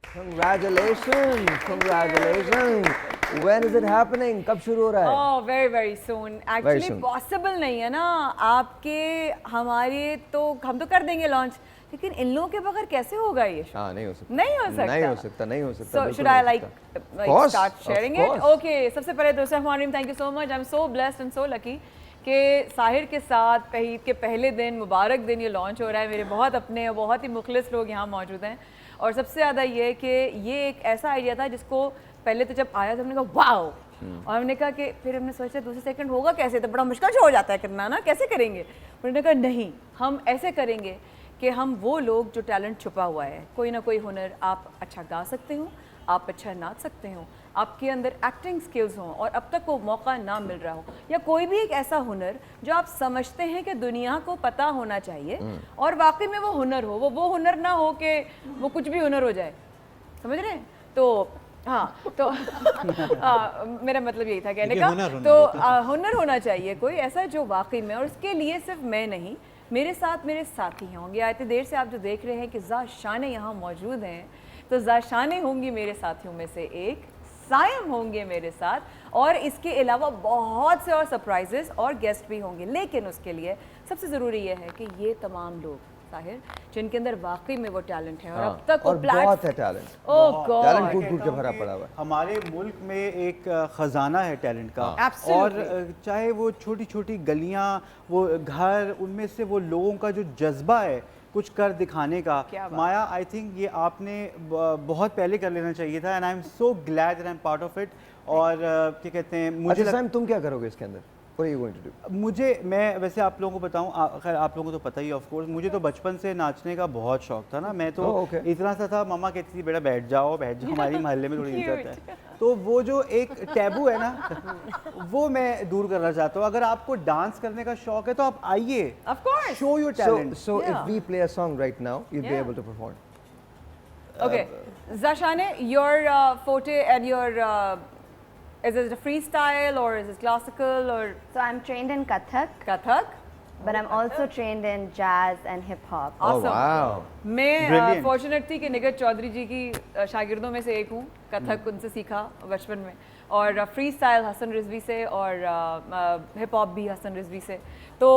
Congratulations, congratulations. When is it happening? कब शुरू हो रहा है? Oh, very very soon. Actually soon. possible नहीं है ना. आपके हमारे तो हम तो कर देंगे लॉन्च, लेकिन इन लोगों के बगैर कैसे होगा ये शो? हाँ, नहीं हो सकता. नहीं हो सकता. नहीं हो सकता, नहीं हो सकता. So बिल्कुल should नहीं I हो like सकता. Of course, start sharing of it? course. Okay. सबसे पहले तो Rahman, thank you so much. I'm so blessed and so lucky कि साहिर के साथ ईद के पहले दिन, मुबारक दिन ये लॉन्च हो रहा है. मेरे बहुत अपने और बहुत ही मुखलिस लोग यहाँ मौजूद हैं. और सबसे ज़्यादा ये कि ये एक ऐसा आइडिया था जिसको पहले तो जब आया तो हमने कहा वाओ, और हमने कहा कि फिर हमने सोचा दूसरे सेकंड होगा कैसे, तो बड़ा मुश्किल हो जाता है करना ना, कैसे करेंगे. उन्होंने कहा नहीं, हम ऐसे करेंगे कि हम वो लोग जो टैलेंट छुपा हुआ है, कोई ना कोई हुनर, आप अच्छा गा सकते हो, आप अच्छा नाच सकते हो, आपके अंदर एक्टिंग स्किल्स हों और अब तक वो मौका ना मिल रहा हो, या कोई भी एक ऐसा हुनर जो आप समझते हैं कि दुनिया को पता होना चाहिए और वाकई में वो हुनर हो. वो हुनर ना हो कि वो कुछ भी हुनर हो जाए. समझ रहे हैं? तो हाँ, तो मेरा मतलब यही था कहने देखिए, का। हुनर होना तो हुनर होना चाहिए कोई ऐसा जो वाकई में, और उसके लिए सिर्फ मैं नहीं, मेरे साथ मेरे साथी होंगे। इतनी देर से आप जो देख रहे हैं कि ज़ाशाने यहाँ मौजूद हैं, तो ज़ाशाने होंगी मेरे साथियों में से एक, सायम होंगे मेरे साथ, और इसके अलावा बहुत से और सरप्राइजेस और गेस्ट भी होंगे। लेकिन उसके लिए सबसे ज़रूरी ये है कि ये तमाम लोग ताहिर जिनके अंदर वाकई में वो टैलेंट है और अब तक वो और बहुत है टैलेंट, ओह गॉड, टैलेंट कूट कूट के भरा पड़ा हुआ है। हमारे मुल्क में एक खजाना है टैलेंट का। Absolutely. और चाहे वो छोटी छोटी गलियां, वो घर, उनमें से वो लोगों का जो जज्बा है कुछ कर दिखाने का, क्या बात। माया आई थिंक ये आपने बहुत पहले कर लेना चाहिए था, and I am so glad that I am part of it. और क्या कहते हैं, मुझे अच्छा साइम, तुम क्या करोगे इसके अंदर? What are you going to do? मुझे, मैं वैसे आप लोगों को बताऊं, खैर आप लोगों को तो पता ही ऑफ कोर्स, मुझे तो बचपन से नाचने का बहुत शौक था ना। मैं तो Oh, okay. इतना सा था, मम्मा कहती थी बेटा बैठ जाओ हमारी मोहल्ले में थोड़ी इज्जत है। तो वो जो एक टैबू है ना, वो मैं दूर करना चाहता हूँ। अगर आपको डांस करने का शौक है तो आप आइए, Of course. Show your talent. So Yeah. if we play a song right now, you'll be Yeah. able to perform. Okay, Zashane, your forte and your is it a freestyle or is it classical or So I'm trained in Kathak, Kathak? but I'm also trained in jazz and hip hop. Awesome. Oh wow. मैं Brilliant. Fortunate थी कि निगत चौधरी जी की शागिर्दों में से एक हूँ। कथक उनसे सीखा बचपन में, और फ्री स्टाइल हसन रिजवी से, और हिप हॉप भी हसन रिजवी से। तो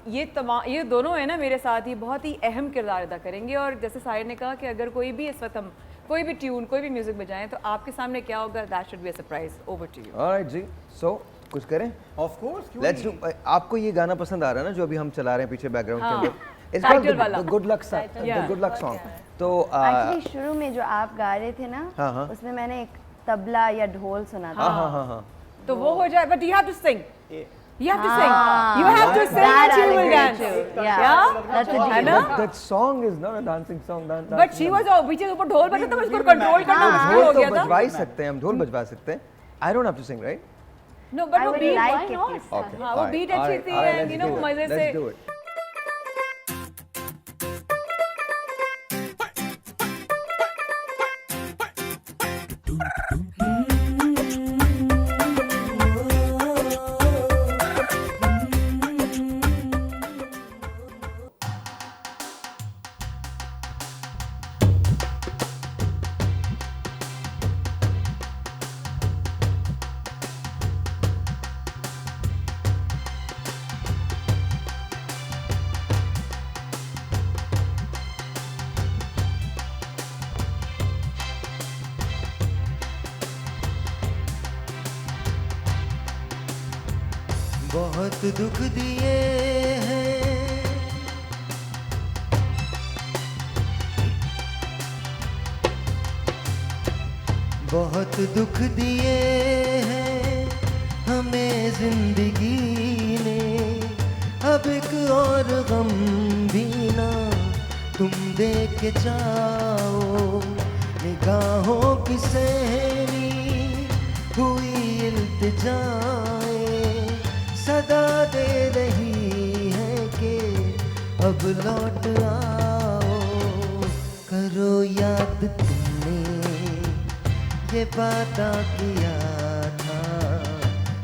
ये दोनों है ना मेरे साथ ही बहुत ही अहम किरदार अदा करेंगे। और जैसे साहिर ने कहा कि अगर कोई भी इस वक्त हम कोई भी ट्यून, कोई भी म्यूजिक बजाएं तो आपके सामने क्या होगा, that should be a surprise. Over to you. All right जी, so कुछ करें? Of course, Let's do. आपको ये गाना पसंद आ रहा है ना जो अभी हम चला रहे हैं पीछे बैकग्राउंड हाँ, के अंदर? It's title called वाला। the Good Luck song. Yeah. The Good Luck song. तो Actually शुरू में जो आप गा रहे थे ना, हाँ, हाँ। उसमें मैंने एक तबला या ढोल सुना था। हाँ तो वो हो जाए, but you have to sing, you have to sing, हाँ, you have to sing that and you I'll will agree dance. to. Yeah, Yeah, that's a है deal. ना? that song is not a dancing song. But she was पीछे ऊपर ढोल बजा था, मैं उसको कंट्रोल करना मुश्किल ढोल हो तो गया था। बजवा ही सकते हैं हम, ढोल बजवा सकते हैं। I don't have to sing, right? No but I वो would beat, like it this time. Okay. हाँ वो Alright, बीट अच्छी alright, थी, alright, and you let's no do it. मजे Let's से। do it. बहुत दुख दिए हैं, बहुत दुख दिए हैं हमें जिंदगी ने, अब एक और गम भी ना तुम दे के जाओ। निगाहों की सहनी हुई इल्तिजाएं सदा दे रही है कि अब लौट आओ। करो याद तुमने ये वादा किया था,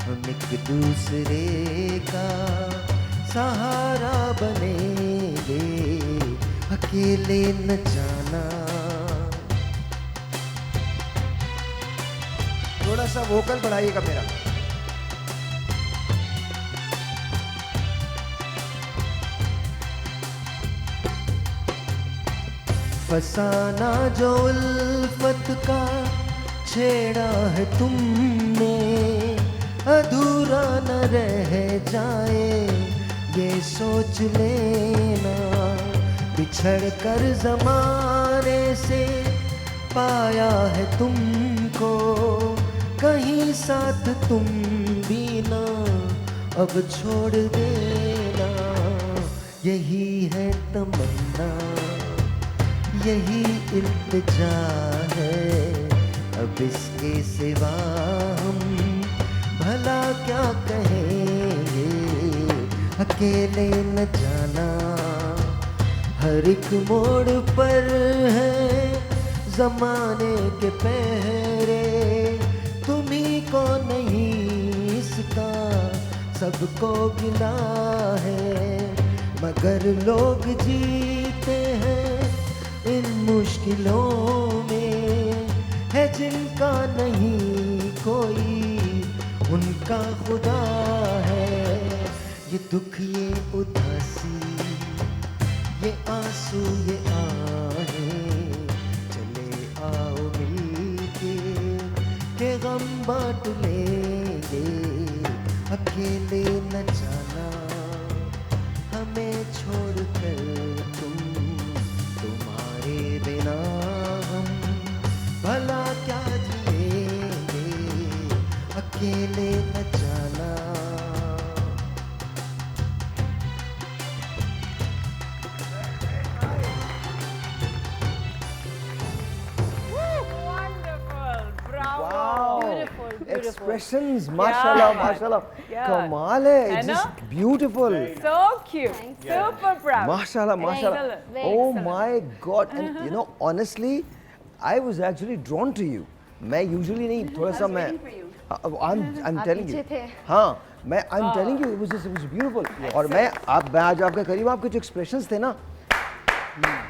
हम एक दूसरे का सहारा बनेंगे, अकेले न जाना। थोड़ा सा वोकल बढ़ाइएगा मेरा। फसाना जो उल्फत का छेड़ा है तुमने, अधूरा न रह जाए ये सोच लेना। बिछड़ कर ज़माने से पाया है तुमको, कहीं साथ तुम भी ना अब छोड़ देना। यही है तमन्ना, यही इल्तिजा है, अब इसके सिवा हम भला क्या कहेंगे, अकेले न जाना। हर एक मोड़ पर है जमाने के पहरे तुम्ही को नहीं इसका सबको गिला है, मगर लोग जीते हैं इन मुश्किलों में, है जिनका नहीं कोई उनका खुदा है। ये दुख ये उदासी ये आंसू ये आहें, चले आओ मिलके के गम बांट लेंगे, अकेले न जाना हमें छोड़कर तुम, तुम्हारे बिना हम भला क्या जिएंगे, अकेले न जाना। Expressions, mashallah, man. mashallah. Yeah. कमाल है, है it's ना? just beautiful. So cute. Super proud. Mashallah, mashallah. Excellent. Very Oh excellent. my God! And you know, honestly, I was actually drawn to you. मैं usually नहीं, थोड़ा सा मैं. I'm आप telling you. पीछे थे। हाँ, I'm telling you, it was beautiful. और मैं आज आपके करीब आपके जो expressions थे ना,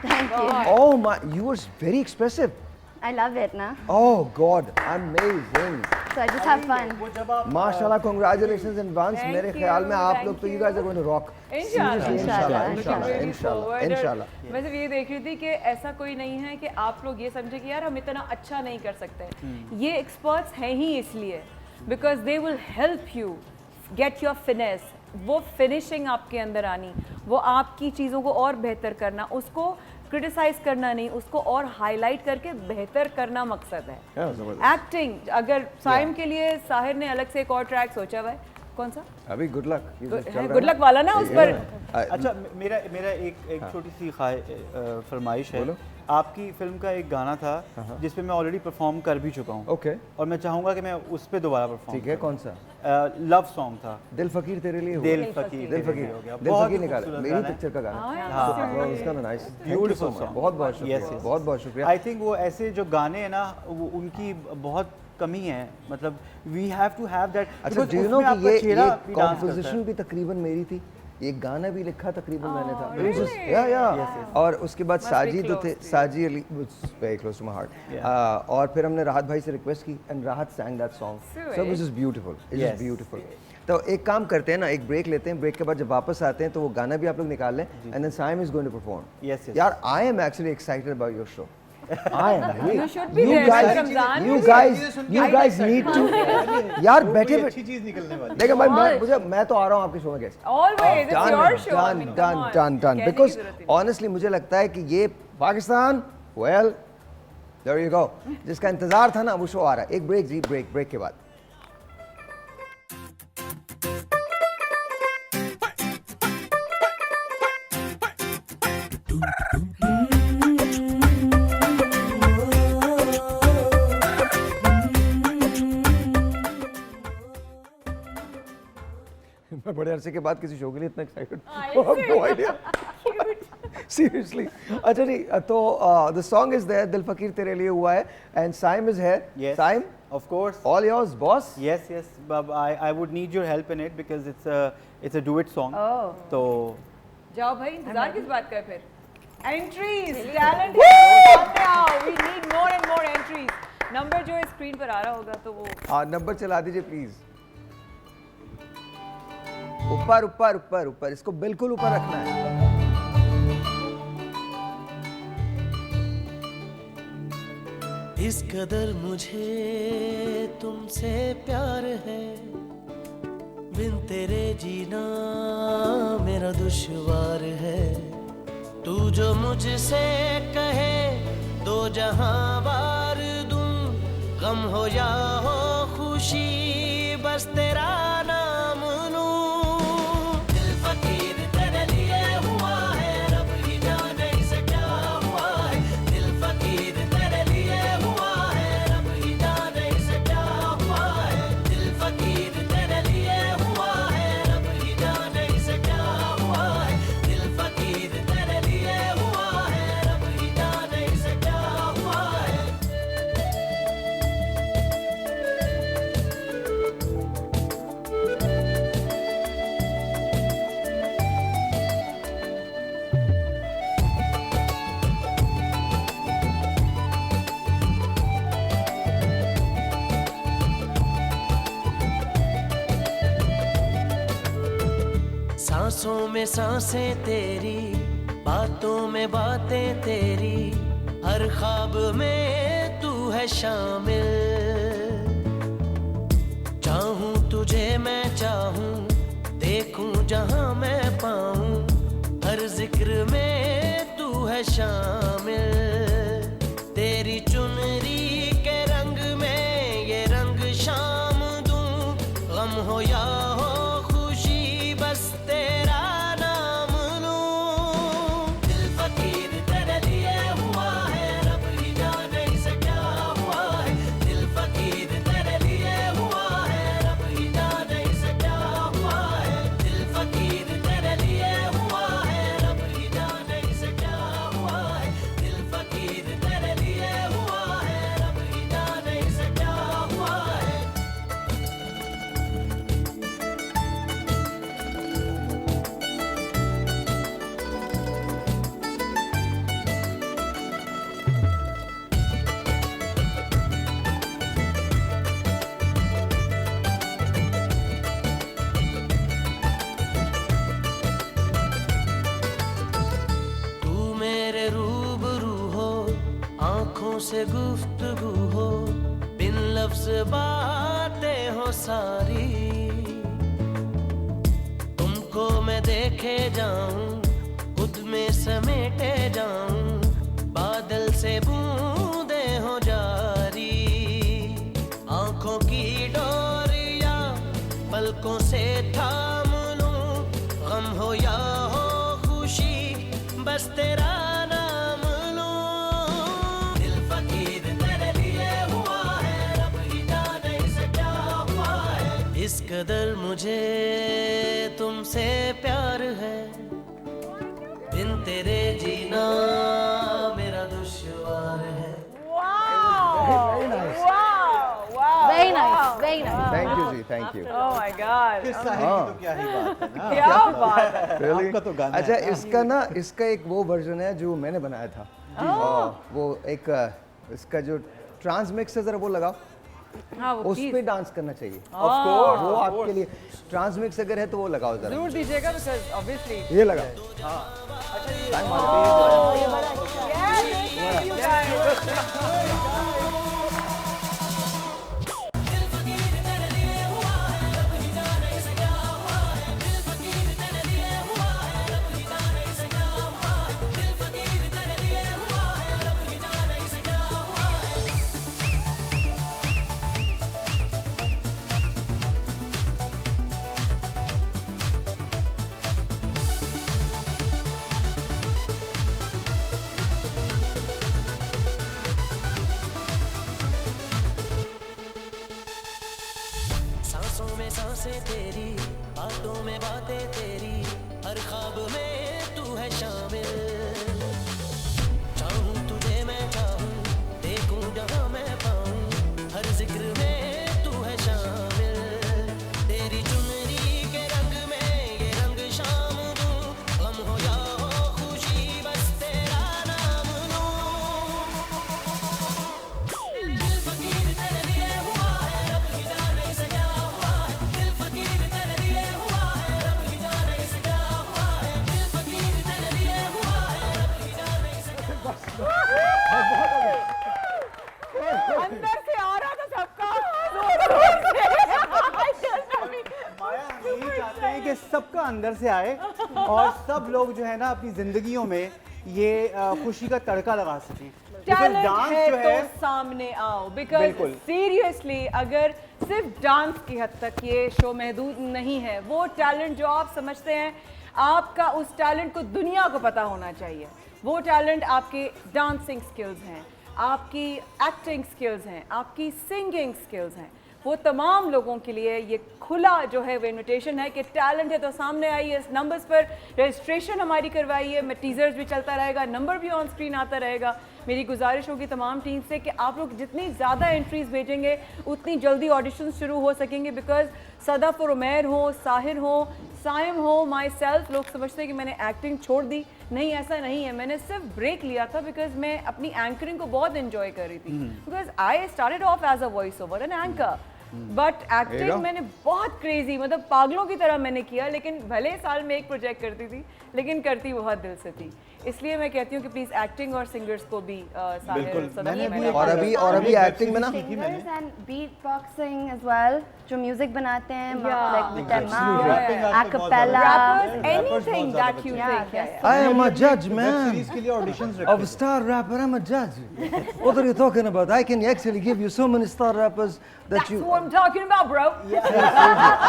Thank you. oh my, you were very expressive. I love it, na? Oh God, amazing. So I just have fun. माशाल्लाह, congratulations in advance. Thank मेरे you, ख्याल में आप thank लोग तो you you. guys are going to rock. इंशाल्लाह Seriously, इंशाल्लाह, इंशाल्लाह, इंशाल्लाह, इंशाल्लाह, इंशाल्लाह. मैं सिर्फ ये देख रही थी कि ऐसा कोई नहीं है कि आप लोग ये समझे कि यार हम इतना अच्छा नहीं कर सकते। ये एक्सपर्ट्स हैं ही इसलिए because they will help you get your finesse, वो फिनिशिंग आपके अंदर आनी, वो आपकी चीज़ों को और बेहतर करना, उसको क्रिटिसाइज करना नहीं, उसको और हाईलाइट करके बेहतर करना मकसद है। एक्टिंग, अगर साइम के लिए साहिर ने अलग से एक और ट्रैक सोचा हुआ है, कौन सा? अभी गुड लक गुड लक वाला ना, उस पर अच्छा मेरा एक छोटी सी फरमाइश है। आपकी फिल्म का एक गाना था जिसपे मैं ऑलरेडी परफॉर्म कर भी चुका हूँ। ओके। और मैं चाहूँगा कि मैं उस पे दोबारा परफॉर्म। ठीक है, कौन सा? लव सॉन्ग था, दिल फकीर तेरे लिए हुआ। दिल फकीर दिल फकीर हो गया। दिल बहुत फकीर ही निकाला, खूबसूरत मेरी गाना है। पिक्चर का गाना। हाँ, उसका नाइस, ब्यूटीफुल बहुत बहुत शुक्रिया, Yes, yes. बहुत बहुत शुक्रिया। आई थिंक वो ऐसे जो गाने हैं ना, वो उनकी बहुत कमी है, मतलब we have to have that. अच्छा, डू यू नो कि ये कॉम्पोजिशन भी तकरीबन मेरी थी, ये गाना भी लिखा तकरीबन मैंने था। या और उसके बाद साजी जो थे, Saji Ali, very close to my heart. और फिर हमने राहत भाई से रिक्वेस्ट की एंड राहत sang that song, so it was just beautiful, it was beautiful. तो एक काम करते हैं ना, एक ब्रेक लेते हैं, ब्रेक के बाद जब वापस आते हैं तो वो गाना भी आप लोग निकाल लें and then Saim is going to perform. Yes, yes. यार, I am actually excited about your show. I am really. You should be there, Ramzan. You guys need to. यार बैठे अच्छी चीज निकलने वाली। देखो भाई, मैं तो आ रहा हूँ आपके शो में guest. Always, it's your show. I mean, come on. done. कहने की Because जरूरत ही नहीं। honestly मुझे लगता है कि ये Pakistan, well, there you go. जिसका इंतजार था ना, वो शो आ रहा है। एक ब्रेक जी, ब्रेक के बाद। मैं बड़े अरसे के बाद किसी शो के लिए इतना एक्साइटेड हूँ, नो आइडिया, सीरियसली। अच्छा जी, तो द सॉन्ग इज देयर, दिल फकीर तेरे लिए हुआ है and Saim is here. Saim, of course, all yours, boss. yes, but I would need your help in it because it's a duet song. Oh. तो जाओ भाई, इंतजार किस बात का है फिर? Entries, talent है, आओ, we need more and more entries. Number जो स्क्रीन पर आ रहा होगा तो वो नंबर चला दीजिए प्लीज। ऊपर ऊपर ऊपर ऊपर, इसको बिल्कुल ऊपर रखना है। इस कदर मुझे तुमसे प्यार है, बिन तेरे जीना मेरा दुश्वार है। तू जो मुझसे कहे दो जहां वार दूं, गम हो या हो खुशी बस तेरा नाम लूं। दिल फकीर तेरे लिए हुआ है, रब ही जाने इसे क्या हुआ है। दिल फकीर तेरे लिए हुआ है, रब ही जाने इसे क्या हुआ है। दिल फकीर तेरे लिए हुआ है, रब ही जाने इसे क्या हुआ है। दिल फकीर तेरे लिए हुआ है, रब ही जाने इसे क्या हुआ है। सांसों में सांसें तेरी, बातों में बातें तेरी, हर ख्वाब में तू है शामिल। चाहूं तुझे मैं चाहूं, देखूं जहां मैं पाऊं, हर जिक्र में तू है शामिल। तेरी चुनरी के रंग में ये रंग शाम दूं, गम हो या हो खुशी बस तेरा नाम लूं। दिल फकीर तेरे लिए हुआ है, रब ही जाने इसे क्या हुआ है। दिल फकीर तेरे लिए हुआ है, रब ही जाने इसे क्या हुआ है। दिल फकीर तेरे लिए हुआ है, रब ही जाने इसे क्या हुआ है। दिल फकीर तेरे लिए हुआ है, रब ही जाने इसे क्या हुआ है। तू मेरे रूबरू हो, आंखों से गुफ्तगू हो, बिन लफ्ज बातें हो सारी। तुमको मैं देखे जाऊं, खुद में समेटे जाऊं, बादल से बूंदे हो जारी। आंखों की डोरिया पलकों से थाम लूं, गम हो या हो खुशी बस तेरा नाम लूं। दिल फकीर तेरे लिए हुआ है, रब ही जाने इसे क्या हुआ है। इस कदर मुझे तुमसे प्यार है, बिन तेरे जीना मेरा दुश्वार है। Very nice. Very nice, very nice. Thank you ji, thank you. Oh my God. किस साहिर की तो क्या ही बात है ना। क्या बात है। Really? आपका तो गाना अच्छा है। इसका एक वो वर्जन है जो मैंने बनाया था। वो एक इसका जो ट्रांस मिक्स है, जरा वो लगाओ। हाँ वो उस please पे डांस करना चाहिए। course, वो आपके लिए ट्रांस मिक्स अगर है तो वो लगाओ जरा। जरूर दीजिएगा because obviously ये लगाओ। टाइम आ गया। Thank you guys. सांसों में सांसें तेरी, बातों में बातें तेरी, हर ख्वाब में तू है शामिल। चाहूं तुझे मैं चाहूं, देखूं जहां मैं पाऊं, हर जिक्र में तू है शामिल। तेरी चुनरी के रंग में ये रंग शाम दूं, गम हो या हो खुशी बस तेरा नाम लूं। दिल फकीर तेरे लिए हुआ है, रब ही जाने इसे क्या हुआ है। दिल फकीर तेरे लिए हुआ है, रब ही जाने इसे क्या हुआ है। दिल फकीर तेरे लिए हुआ है, रब ही जाने इसे क्या हुआ है। अंदर से आ रहा था सबका माया हम यही चाहते हैं कि सबका अंदर से आए और सब लोग जो है ना अपनी जिंदगियों में ये खुशी का तड़का लगा सकें। टैलेंट डांस है जो है तो सामने आओ बिकॉज बिल्कुल। सीरियसली अगर सिर्फ डांस की हद तक ये शो महदूद नहीं है। वो टैलेंट जो आप समझते हैं, आपका उस टैलेंट को दुनिया को पता होना चाहिए। वो टैलेंट आपके डांसिंग स्किल्स हैं, आपकी एक्टिंग स्किल्स हैं, आपकी सिंगिंग स्किल्स हैं। वो तमाम लोगों के लिए ये खुला जो है वो इनविटेशन है कि टैलेंट है तो सामने आइए। इस नंबर्स पर रजिस्ट्रेशन हमारी करवाइए। मैं टीजर्स भी चलता रहेगा, नंबर भी ऑन स्क्रीन आता रहेगा। मेरी गुजारिश होगी तमाम टीम से कि आप लोग जितनी ज़्यादा एंट्रीज भेजेंगे उतनी जल्दी ऑडिशन शुरू हो सकेंगे। बिकॉज सदफ और उमैर हो, साहिर हो, साइम हो, माई सेल्फ, लोग समझते हैं कि मैंने एक्टिंग छोड़ दी। नहीं, ऐसा नहीं है। मैंने सिर्फ ब्रेक लिया था बिकॉज मैं अपनी एंकरिंग को बहुत इंजॉय कर रही थी। Because I started off as a voice over an anchor but acting मैंने बहुत क्रेजी, मतलब पागलों की तरह मैंने किया, लेकिन भले साल में एक प्रोजेक्ट करती थी लेकिन करती बहुत दिल से थी। इसलिए मैं कहती हूँ कि प्लीज एक्टिंग और सिंगर्स को भी और अभी एक्टिंग में ना Singers and beatboxing as well, जो म्यूजिक बनाते हैं, Yeah. like with their Absolutely. mouth, a cappella. anything that you think. I am a judge, web man. Series के लिए ऑडिशंस Of रखे a star rapper, I'm a judge. What are you talking about? I can actually give you so many star rappers that That's you. what I'm talking about, bro.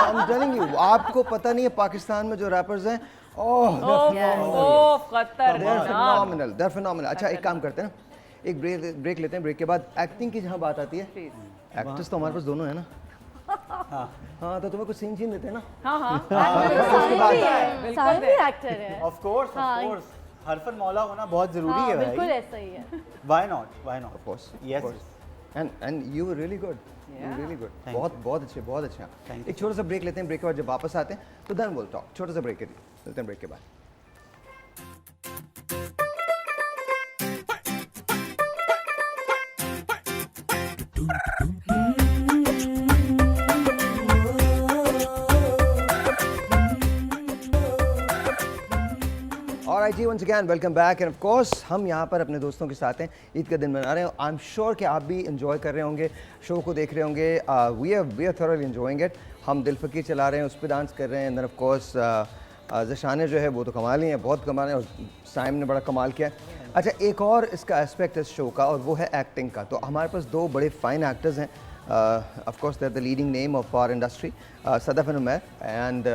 I'm telling you, आपको पता नहीं है पाकिस्तान में जो rappers हैं, oh, they're phenomenal, they're phenomenal. अच्छा एक काम करते हैं ना, एक ब्रेक लेते हैं, ब्रेक के बाद एक्टिंग की जहाँ बात आती है, एक्टर्स तो हमारे पास दोनों है ना, हाँ तो तुम्हें कुछ सीन देते हैं ना, साहिल भी एक्टर है। ऑफ कोर्स हरफन मौला होना बहुत जरूरी है भाई। बिल्कुल ऐसा ही है। Why not of course, Yes. of course. And you were really good. You were really good. बहुत अच्छे हैं। एक छोटा सा ब्रेक लेते हैं, ब्रेक के बाद जब वापस आते हैं तो then we'll talk. छोटा सा ब्रेक लेते हैं, ब्रेक के बाद। Alright जी, once again welcome back and of course हम यहाँ पर अपने दोस्तों के साथ हैं, ईद का दिन मना रहे हैं। I'm sure कि आप भी enjoy कर रहे होंगे, शो को देख रहे होंगे। We are thoroughly enjoying it. हम दिल फकीर चला रहे हैं, उस पर डांस कर रहे हैं। And then of course ज़शाने जो है वो तो कमाल ही है, बहुत कमाल है, और साइम ने बड़ा कमाल किया है। अच्छा एक और इसका एस्पेक्ट है इस शो का, और वो है एक्टिंग का। तो हमारे पास दो बड़े फाइन एक्टर्स हैं, of course they are the leading name of our industry, Sadaf and Umair. And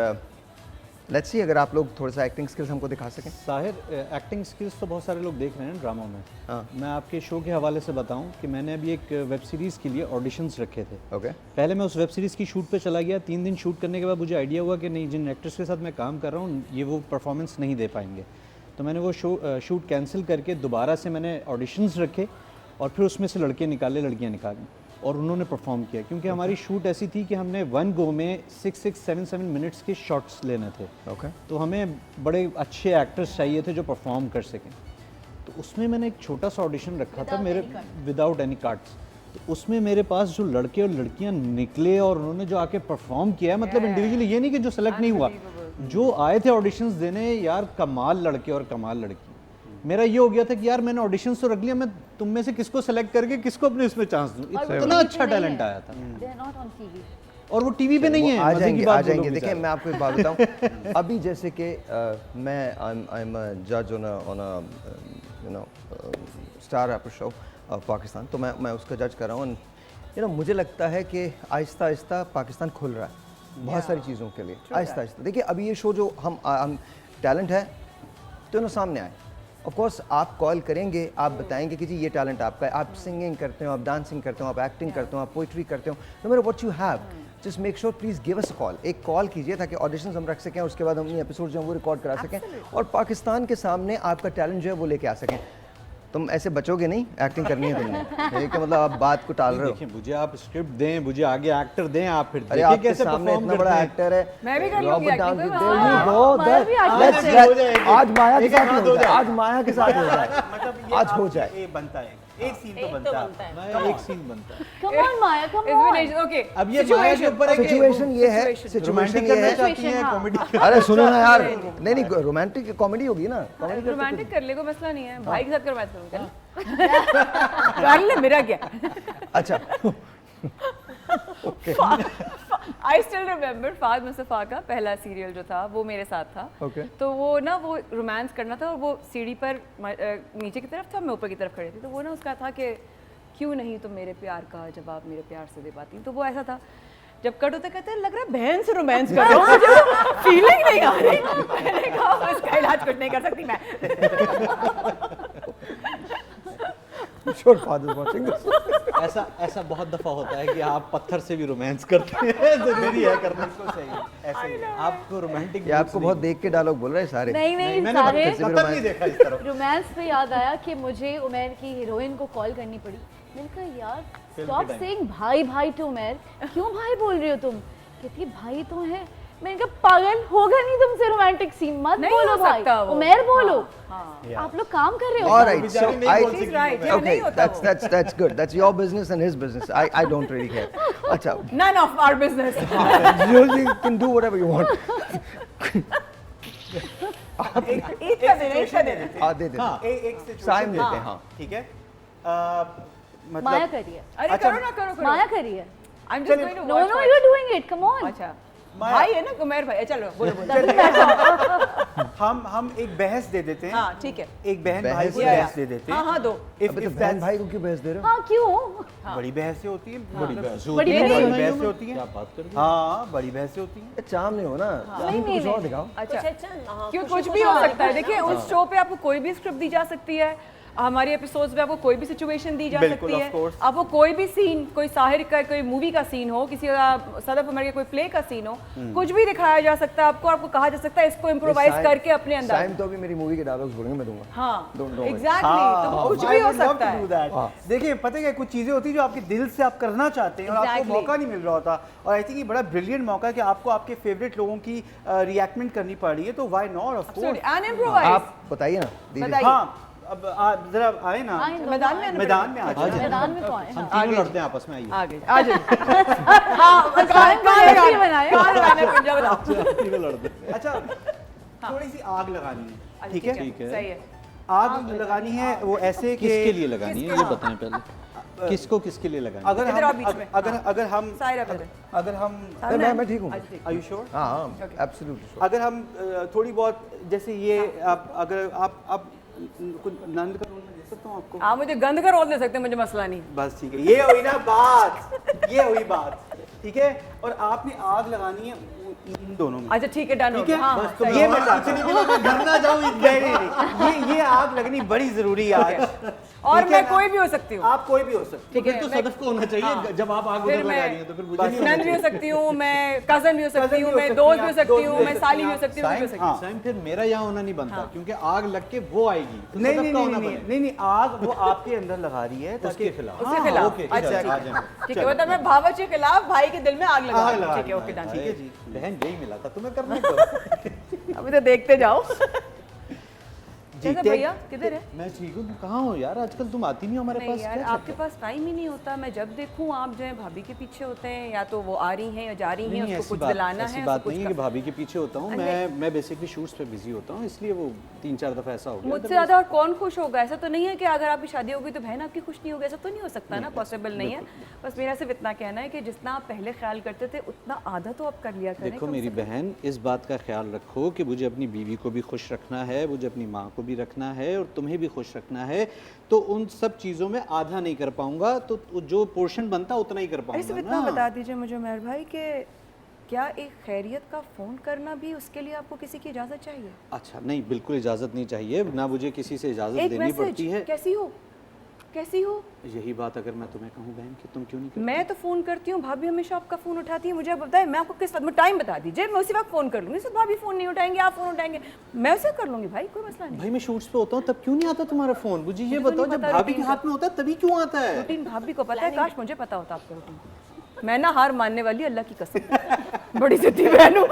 let's see अगर आप लोग थोड़ा सा एक्टिंग स्किल्स हमको दिखा सकें। साहिर, एक्टिंग स्किल्स तो बहुत सारे लोग देख रहे हैं ड्रामा में। हाँ। मैं आपके शो के हवाले से बताऊं कि मैंने अभी एक वेब सीरीज़ के लिए ऑडिशंस रखे थे। ओके पहले मैं उस वेब सीरीज़ की शूट पे चला गया, 3 दिन शूट करने के बाद मुझे आइडिया हुआ कि नहीं, जिन एक्टर्स के साथ मैं काम कर रहा हूँ ये वो परफॉर्मेंस नहीं दे पाएंगे, तो मैंने वो शूट कैंसिल करके दोबारा से मैंने ऑडिशंस रखे और फिर उसमें से लड़के निकाले, लड़कियाँ निकाली, और उन्होंने परफॉर्म किया। क्योंकि हमारी शूट ऐसी थी कि हमने 1 गो में 6-7 मिनट्स के शॉट्स लेने थे। ओके तो हमें बड़े अच्छे एक्टर्स चाहिए थे जो परफॉर्म कर सकें। तो उसमें मैंने एक छोटा सा ऑडिशन रखा था मेरे, विदाउट एनी कार्ड्स। तो उसमें मेरे पास जो लड़के और लड़कियां निकले और उन्होंने जो आके परफॉर्म किया, मतलब इंडिविजुअली, ये नहीं कि जो सेलेक्ट नहीं हुआ, जो आए थे ऑडिशंस देने, यार कमाल लड़के और कमाल लड़की। मेरा ये हो गया था कि यार मैंने ऑडिशंस तो रख लिया, मैं तुम में से किसको सेलेक्ट करके किसको अपने इसमें चांस दूं। इतना अच्छा टैलेंट आया था। और वो टीवी पे नहीं है। आ जाएंगे। देखिए मैं आपको एक बात बताऊं, अभी जैसे कि मैं आई एम अ जज on a you know star rapper show of Pakistan, तो मैं उसका जज कर रहा हूँ। यू नो मुझे लगता है कि आहिस्ता आहिस्ता पाकिस्तान खुल रहा है बहुत सारी चीज़ों के लिए, आहिस्ता आहिस्ता। देखिए अभी ये शो जो हम टैलेंट है तो सामने आए, ऑफ कोर्स आप कॉल करेंगे, आप बताएंगे कि जी ये टैलेंट आपका है, आप सिंगिंग करते हो, आप डांसिंग करते हो, आप एक्टिंग करते हो, आप पोइट्री करते हो, no matter what you have, just make sure please give us a call. एक कॉल कीजिए ताकि ऑडिशंस हम रख सकें और उसके बाद हम अपनी एपिसोड जो है वो रिकॉर्ड करा सकें और पाकिस्तान के सामने आपका टैलेंट जो है वो लेके आ सकें। तुम ऐसे बचोगे नहीं, एक्टिंग करनी है तुमने, ये क्या मतलब आप बात को टाल रहे हो। देखिए मुझे आप स्क्रिप्ट दें, मुझे आगे एक्टर दें, आप फिर अरे देखिए आपके कैसे सामने परफॉर्म इतना करते बड़ा हैं। एक्टर है, मैं भी कर लूंगी रॉबर्ट acting, डाउनी, कोई there बात you नहीं। go, मैं भी that- actor let's हो let- जाएगी। आज माया के एक साथ हाथ हो हो जाए, जाए। आज माया के साथ हो जाए, मतलब ये आज हो आपके जाए। ये बनता है, एक सीन तो बनता है। मैं एक सीन बनता है। Come on Maya, come It's on. been okay. अब ये माया के ऊपर एक सिचुएशन ये है, Situation. सिचुएशन रोमांटिक ये करना है। चाहती हैं, हाँ। कॉमेडी। अरे सुनो ना यार, नहीं रोमांटिक कॉमेडी होगी ना, कॉमेडी रोमांटिक कर ले, कोई मसला नहीं है। भाई के साथ कर, मैं करूँगा कर ले, मेरा क्या। अच्छा I still remember Fahd Mustafa का पहला सीरियल जो था वो मेरे साथ था। Okay. तो वो ना वो रोमांस करना था और वो सीढ़ी पर नीचे की तरफ था, मैं ऊपर की तरफ खड़ी थी। तो वो ना उसका था कि क्यों नहीं तुम मेरे प्यार का जवाब मेरे प्यार से दे पाती। तो वो ऐसा था, जब कट होते कहते लग रहा है बहन से रोमांस कर रहा हूँ, मुझे फीलिंग नहीं आ रही। मैंने कहा इसका इलाज कुछ नहीं कर सकती मैं। Sure, father watching this. ऐसा बहुत दफा होता है कि आप पत्थर से भी रोमांस करते हैं, जरूरी है करना। ऐसे ही है। आपको रोमांटिक ये आपको बहुत देख के डायलॉग बोल रहे हैं सारे। नहीं नहीं मैंने साहिल, से भी पत्थर नहीं देखा इस तरफ। रोमांस पे याद आया कि मुझे उमैर की हीरोइन को कॉल करनी पड़ी। मैंने कहा यार स्टॉप सेइंग भाई भाई टू उमैर, क्यों भाई बोल रही हो तुम? कहती भाई तो है मैंने कहा पागल होगा नहीं तुमसे रोमांटिक सीन मत नहीं बोलो हो भाई सकता वो। उमेर बोलो हाँ। आप लोग काम कर रहे हो All right, so She's right, yeah, okay, नहीं होता वो। that's good. That's your business and his business. I don't really care. अच्छा, None of our business. you can do whatever you want. Eid का दिन, ईद का दिन। हाँ दे दे. एक Time देते हैं, हाँ. ठीक है मतलब माया करिए अरे अच्छा, करो ना करो माया करिए I'm just going to no watch no my- you are doing it come on अच्छा भाई है ना कुमेर भाई चलो बोलो बोलो हम एक बहस दे देते हैं हाँ ठीक है एक बहन बहस भाई को या, या। बहस दे देते हैं हाँ हाँ दो If- अबे तो if बहन that's- भाई को क्यों बहस दे रहे हो? हाँ क्यों बड़ी बहसें होती हैं बड़ी मतलब- बहस बड़ी होती है। बहस बड़ी बहसें होती हैं क्या बात कर रही हाँ बड़ी बहसें होती हैं ये चाम नहीं हो ना. नहीं, कुछ नहीं, और दिखाओ. अच्छा क्यों कुछ भी हो सकता है देखिए उस शो पे आपको कोई भी स्क्रिप्ट दी जा सकती है हमारी एपिसोड्स में आपको कोई भी सिचुएशन दी जा बिल्कुल, सकती of course. है आपको कोई भी सीन कोई साहिर का कोई मूवी का सीन हो किसी सदफ अमेरिका कोई प्ले का सीन हो कुछ भी दिखाया जा सकता है आपको कहा जा सकता है इसको इम्प्रोवाइज साइम- करके अपने अंदाज साइम में। तो अभी मेरी मूवी के डायलॉग्स बोलेंगे मैं दूंगा. हाँ Don't worry. एग्जैक्टली तो कुछ भी हो सकता है देखिए पता है क्या कुछ चीजें होती हैं जो आपके दिल से आप करना चाहते हैं और आपको Exactly. मौका नहीं मिल रहा होता और आई थिंक ये बड़ा ब्रिलियंट मौका है कि आपको आपके फेवरेट लोगों की रिएक्टमेंट करनी पड़ रही है तो why not of course and improvise आप बताइए ना दीदी. बताइए। हाँ अब जरा आए ना मैदान में आना मैदान में आ जाए मैदान में तो आए हम तीनों लड़ते हैं आपस में आइए आगे आ जाइए हाँ कहाँ बनाए। लगाना है पंजा बताओ तीनों लड़ते हैं। अच्छा थोड़ी सी आग लगानी है ठीक है ठीक है। सही है आग लगानी है वो ऐसे कि किसके लिए लगानी है ये बताएं पहले किसको किसके लिए लगानी है? अगर इधर आओ हम बीच में। अगर हम साइरा पे अगर हम मैं ठीक हूँ. आर यू श्योर हाँ हाँ एब्सोल्युटली. अगर हम थोड़ी बहुत जैसे ये आप अगर आप कुछ नंद का रोल दे सकता हूँ आपको आप मुझे गंद का रोल दे सकते हैं मुझे मसला नहीं बस ठीक है ये हुई ना बात ये हुई बात ठीक है और आपने आग लगानी है इन दोनों में अच्छा ठीक है डन हो ठीक है गया हाँ बस तो सही ये है। मैं चाहता हूँ घर ना जाऊँ ये आग लगनी बड़ी जरूरी है आज और ठीक है मैं ना? कोई भी हो सकती हूँ आप कोई भी हो सकते ठीक है तो मैं- सदफ को होना चाहिए जब आप आग फिर उधर मैं लगा रही हैं तो फिर मुझे नहीं होना नंद भी हो चाहिए। सकती हूँ मैं कजन भी हो सकती Cousin हूँ भी हो मैं सकती दोस्त हैं, भी हो आप सकती दोस्त हूँ भी हो मैं सकती साली हैं, भी हो सकती हूँ साइम भी हो सकती हूँ हाँ। साइम फिर मेरा यहाँ होना नहीं बनता क्योंकि आग लग के वो आएगी तो नहीं सदफ नहीं का नहीं होना नहीं बनेगा। नहीं आग वो आपके अंदर लगा रही है ताकि उसके खिलाफ उसके खिलाफ ओके अच्छा आ ठीक जाएं। है ठीक है मतलब मैं भावच के खिलाफ भाई के दिल में आग लगा आग रही हूँ। लगा ठीक है ओके डन ठीक है जी बहन यही मिला था तुम्हें करने को अभी तो देखते जाओ जी कैसे take- भैया किधर है मैं ठीक हूँ तुम कहाँ हो यार आजकल तुम आती नहीं हो हमारे नहीं पास यार क्या आपके पास टाइम ही नहीं होता मैं जब देखूं आप जो है भाभी के पीछे होते हैं या तो वो आ रही हैं या जा रही हैं नहीं उसको कुछ दिलाना ऐसी है बात उसको नहीं है कुछ कि भाभी के पीछे होता हूँ मैं बेसिकली शूट्स पे बिजी होता हूँ इसलिए वो 3-4 दफा ऐसा हो गया मुझसे ज्यादा और कौन खुश होगा ऐसा तो नहीं है कि अगर आपकी शादी होगी तो बहन आपकी खुश नहीं होगी ऐसा तो नहीं हो सकता ना पॉसिबल नहीं है बस मेरा सिर्फ इतना कहना है कि जितना आप पहले ख्याल करते थे उतना आधा तो आप कर लिया करें देखो कम मेरी से कम। बहन इस बात का ख्याल रखो कि मुझे अपनी बीवी को भी खुश रखना है मुझे अपनी माँ को भी रखना है और तुम्हें भी खुश रखना है तो उन सब चीज़ों में आधा नहीं कर पाऊंगा तो जो पोर्शन बनता उतना ही कर अरे सिर्फ पाऊंगा इतना ना बता दीजिए मुझे मेहर भाई कि क्या एक खैरियत का फ़ोन करना भी उसके लिए आपको किसी की इजाज़त चाहिए अच्छा नहीं बिल्कुल इजाज़त नहीं चाहिए ना मुझे किसी से इजाज़त एक देनी पड़ती है मैसेज कैसी हो यही बात अगर मैं तुम्हें कहूँ बहन कि तुम क्यों नहीं करती? मैं तो फ़ोन करती हूँ भाभी हमेशा आपका फ़ोन उठाती है मुझे आप बताएं मैं आपको किस वक्त टाइम बता दीजिए मैं उसी वक्त फ़ोन कर लूँगी सिर्फ भाभी फ़ोन नहीं उठाएंगे आप फ़ोन उठाएंगे मैं उसे कर लूँगी भाई कोई मसला नहीं भाई मैं शूट्स पे होता हूँ तब क्यों नहीं आता तुम्हारा फोन मुझे ये मुझे तो बताओ नहीं जब पता भाभी के routine हाथ में होता है तभी क्यों आता है रूटीन भाभी को पता है काश मुझे पता होता आपका रूटीन मैं ना हार मानने वाली अल्लाह की कसम बड़ी जिद्दी बहन हूँ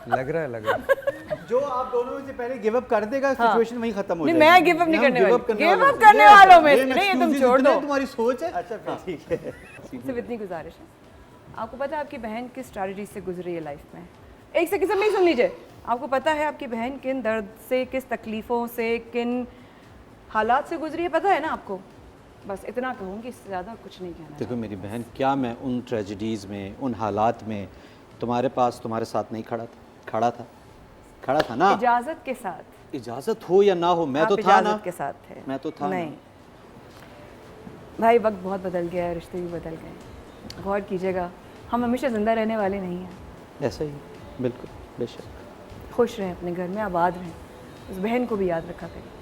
लग रहा है जो आप दोनों में से पहले गिव अप कर देगा सिचुएशन वहीं खत्म हो नहीं जाएगी मैं गिव अप नहीं हम करने give वाली up करने गिव वाले अप करने वालों में से नहीं ये तुम excuses छोड़ इतने दो तुम्हारी सोच है अच्छा फिर ठीक है सिर्फ इतनी गुजारिश है आपको पता है आपकी बहन किस स्ट्रैटेजी से गुजरी है लाइफ में एक से किसी में सुन लीजिए आपको पता है आपकी बहन किन दर्द से किस तकलीफ़ों से किन हालात से गुजरी है पता है ना आपको बस इतना कहूँगी इससे ज़्यादा कुछ नहीं कहना देखो मेरी बहन क्या मैं उन ट्रेजेडीज़ में उन हालात में तुम्हारे पास तुम्हारे साथ नहीं खड़ा था ना इजाज़त के साथ इजाज़त हो या ना हो मैं आप तो था इजाज़त ना के साथ थे मैं तो था ना। नहीं भाई वक्त बहुत बदल गया है रिश्ते भी बदल गए गौर कीजिएगा हम हमेशा ज़िंदा रहने वाले नहीं हैं ऐसा ही बिल्कुल बेशक खुश रहें अपने घर में आबाद रहें उस बहन को भी याद रखा करें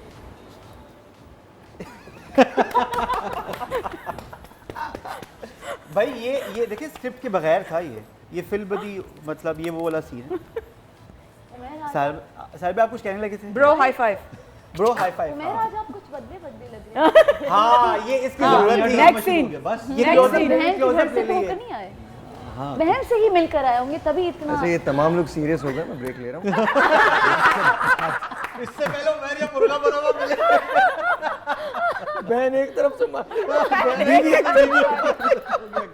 भाई ये देखिए स्क्रिप्ट के बगैर था ये फिल्म बदी मतलब ये वो वाला सीन है साहिब आप कुछ कहने लगे थे bro high five bro high five मैं आज आप कुछ बदले बदले लग रहे हैं हाँ ये इसकी जरूरत थी नेक्स्ट सीन बस ये Next close-up scene, ले बहन के close-up घर से ले तो लिए। होकर नहीं आए बहन से ही मिलकर आए होंगे तभी इतना। अच्छा ये तमाम लोग सीरियस हो गए, मैं ब्रेक ले रहा हूँ। इससे पहले मैं या मुर्गा बना हुआ मिले। बहन एक तरफ से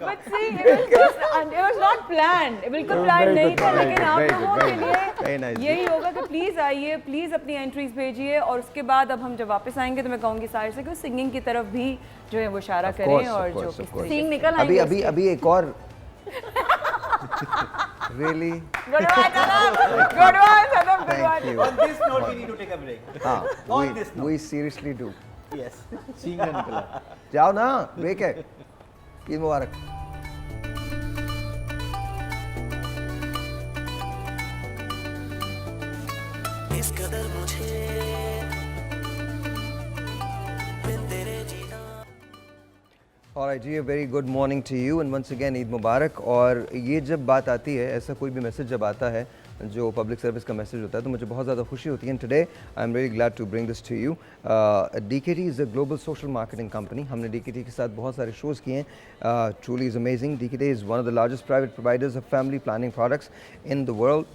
But see, it was not planned. बिल्कुल प्लान नहीं था, लेकिन आप लोगों के लिए यही होगा कि प्लीज आइए, प्लीज अपनी एंट्रीज भेजिए, और उसके बाद अब हम जब वापस आएंगे तो मैं कहूँगी साहिर से कि सिंगिंग की तरफ भी जो है वो इशारा करें, और जो सींग निकल अभी आएंगे। अभी एक और really goodbye Sanam, goodbye Sanam, goodbye. thank you। On this note, we need to take a break. हाँ, On this note. we seriously do। Yes. सींग ना निकला। जाओ ना, ब्रेक है। ईद मुबारक। इस कदर मुझे बिन तेरे जीना। Alright ji, a very good morning to you and once again Eid मुबारक। और ये जब बात आती है, ऐसा कोई भी मैसेज जब आता है जो पब्लिक सर्विस का मैसेज होता है, तो मुझे बहुत ज़्यादा खुशी होती है। Today I am really glad to bring this to you. DKT is a global social marketing company. हमने DKT के साथ बहुत सारे शोज़ किए हैं। Truly is amazing. DKT is one of the largest private providers of family planning products in the world,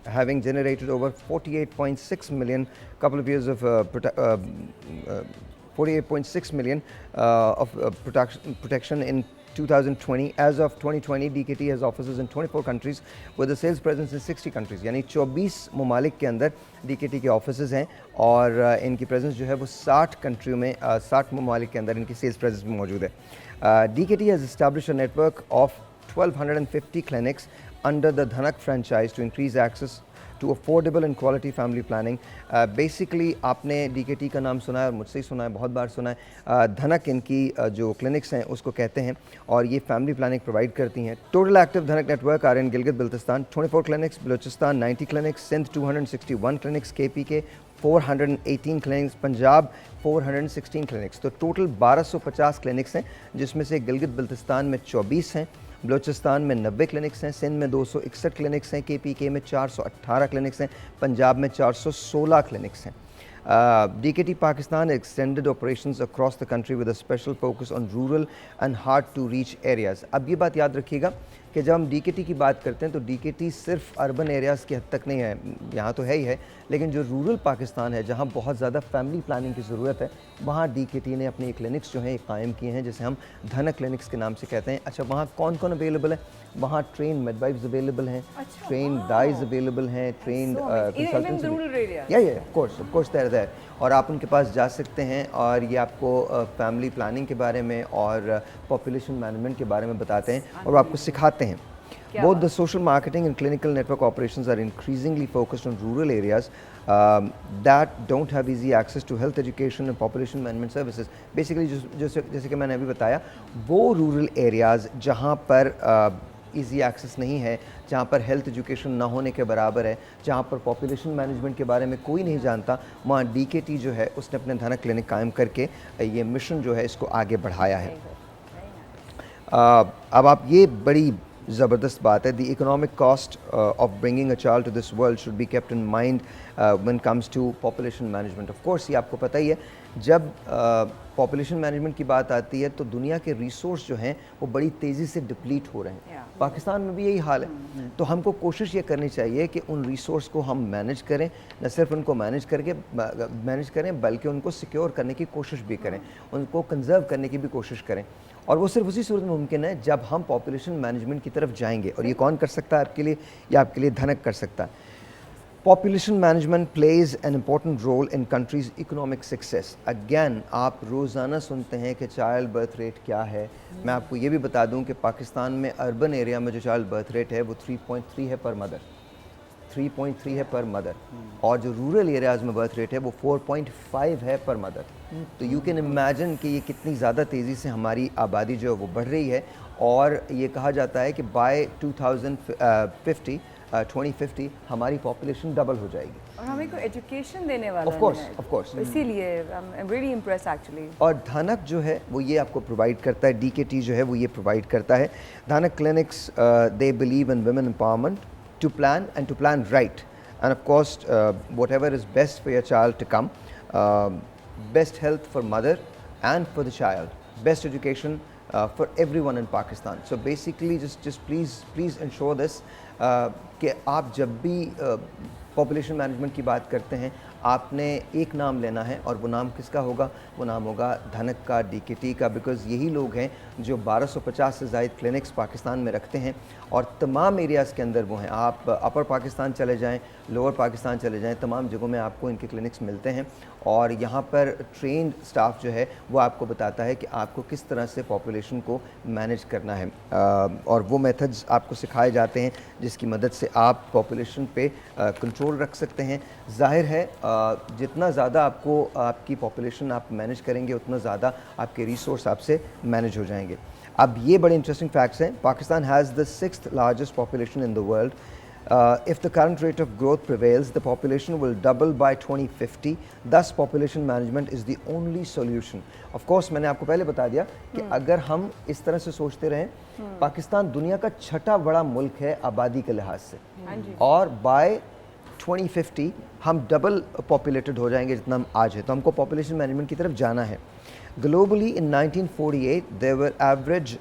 having generated over 48.6 million couple of years of 48.6 million of protection in 2020. As of 2020, DKT has offices in 24 countries with a sales presence in 60 countries. यानी 24 ममालिक के अंदर DKT के offices हैं, और इनकी presence जो है वो 60 कंट्रियों में 60 ममालिक के अंदर इनकी सेल्स प्रेजेंस मौजूद है। DKT has established a network of 1250 clinics under the Dhanak franchise to increase access to affordable and quality family planning. Basically आपने DKT का नाम सुना है, और मुझसे ही सुना है, बहुत बार सुना है। धनक इनकी जो क्लिनिक्स हैं उसको कहते हैं, और ये फैमिली प्लानिंग प्रोवाइड करती हैं। Total active Dhanak network are in Gilgit Baltistan 24 clinics, Balochistan 90 clinics, Sindh 261 clinics, KP के 418 क्लिनिक्स, पंजाब 416 क्लिनिक्स। तो टोटल 1250 क्लिनिक्स हैं, जिसमें से गिलगित बिल्तिस्तान में 24 हैं, बलूचिस्तान में 90 क्लिनिक्स हैं, सिंध में 261 क्लिनिक्स हैं, KPK में 418 क्लिनिक्स हैं, पंजाब में 416 क्लिनिक्स हैं। DKT Pakistan extended operations across the country with a special focus on rural and hard to reach areas. अब ये बात याद रखिएगा कि जब हम DKT की बात करते हैं तो DKT सिर्फ अर्बन एरियाज़ की हद तक नहीं है, यहाँ तो है ही है, लेकिन जो रूरल पाकिस्तान है, जहाँ बहुत ज़्यादा फैमिली प्लानिंग की ज़रूरत है, वहाँ DKT ने अपने क्लिनिक्स जो हैं कायम किए हैं, जिसे हम धनक क्लिनिक्स के नाम से कहते हैं। अच्छा, वहाँ कौन कौन अवेलेबल है? वहाँ ट्रेन मिडवाइफ्स अवेलेबल हैं, ट्रेन डाइज अवेलेबल हैं, ट्रेन कंसल्टेंट्स, या ऑफ कोर्स देयर। और आप उनके पास जा सकते हैं, और ये आपको फैमिली प्लानिंग के बारे में और पॉपुलेशन मैनेजमेंट के बारे में बताते हैं, और वो आपको सिखाते हैं। Both the social marketing and clinical network operations are increasingly focused on rural areas that don't have easy access to health education and population management services. Basically, जैसे कि मैंने अभी बताया, वो रूरल एरियाज़ जहाँ पर ईजी एक्सेस नहीं है, जहाँ पर हेल्थ एजुकेशन ना होने के बराबर है, जहाँ पर पॉपुलेशन मैनेजमेंट के बारे में कोई नहीं जानता, वहाँ DKT जो है उसने अपने धनक क्लिनिक कायम करके ये मिशन जो है इसको आगे बढ़ाया है। अब आप ये बड़ी ज़बरदस्त बात है, the economic cost of bringing a child to this world should be kept in mind when comes to population management. Of course ये आपको पता ही है, जब पॉपुलेशन मैनेजमेंट की बात आती है तो दुनिया के रिसोर्स जो हैं वो बड़ी तेज़ी से डिप्लीट हो रहे हैं। पाकिस्तान में भी यही हाल है। तो हमको कोशिश ये करनी चाहिए कि उन रिसोर्स को हम मैनेज करें, न सिर्फ उनको मैनेज करें बल्कि उनको सिक्योर करने की कोशिश भी करें, उनको कंजर्व करने की भी कोशिश करें। और वो सिर्फ उसी सूरत में मुमकिन है जब हम पॉपुलेशन मैनेजमेंट की तरफ जाएंगे, और ये कौन कर सकता है आपके लिए? या आपके लिए धनक कर सकता है। Population management plays an important role in countries economic success. Again आप रोज़ाना सुनते हैं कि चाइल्ड बर्थ रेट क्या है। मैं आपको ये भी बता दूं कि पाकिस्तान में अर्बन एरिया में जो चाइल्ड बर्थ रेट है वो 3.3 है पर मदर, 3.3 है पर मदर, और जो रूरल एरियाज़ में बर्थ रेट है वो 4.5 है पर मदर। तो यू कैन इमेजिन कि ये कितनी ज़्यादा तेज़ी से हमारी आबादी जो है वो बढ़ रही है, और ये कहा जाता है कि बाय 2050 हमारी पॉपुलेशन डबल हो जाएगी। और हमें को एजुकेशन देने वाला ऑफ कोर्स इसीलिए आई एम रियली इम्प्रेस्ड एक्चुअली। और धानक जो है वो ये आपको प्रोवाइड करता है, DKT जो है वो ये प्रोवाइड करता है। Dhanak clinics they believe in women empowerment to plan right, and of course whatever is best for your child to come, best health for mother and for the child, best education for everyone in Pakistan. So basically just please ensure this कि आप जब भी population management की बात करते हैं आपने एक नाम लेना है और वो नाम किसका होगा? वो नाम होगा धनक का, DKT का, बिकॉज़ यही लोग हैं जो 1250 से ज़ायद क्लिनिक्स पाकिस्तान में रखते हैं और तमाम एरियाज़ के अंदर वो हैं। आप अपर पाकिस्तान चले जाएं, लोअर पाकिस्तान चले जाएं, तमाम जगहों में आपको इनके क्लिनिक्स मिलते हैं और यहाँ पर ट्रेंड स्टाफ जो है वो आपको बताता है कि आपको किस तरह से पॉपुलेशन को मैनेज करना है और वो मेथड्स आपको सिखाए जाते हैं जिसकी मदद से आप पॉपुलेशन पे कंट्रोल रख सकते हैं। जाहिर है जितना ज़्यादा आपको आपकी पॉपुलेशन आप मैनेज करेंगे उतना ज़्यादा आपके रिसोर्स आपसे मैनेज हो जाएंगे। अब ये बड़े इंटरेस्टिंग फैक्ट्स हैं। Pakistan has the 6th largest population in the world. If the current rate of growth prevails, the population will double by 2050. Thus, population management is the only solution. Of course, मैंने आपको पहले बता दिया कि अगर हम इस तरह से सोचते रहें, पाकिस्तान दुनिया का छठा बड़ा मुल्क है आबादी के लिहाज से और बाय 2050 हम डबल पॉपुलेटेड हो जाएंगे जितना हम आज है। तो हमको पॉपुलेशन मैनेजमेंट की तरफ जाना है। Globally, in 1948, there were average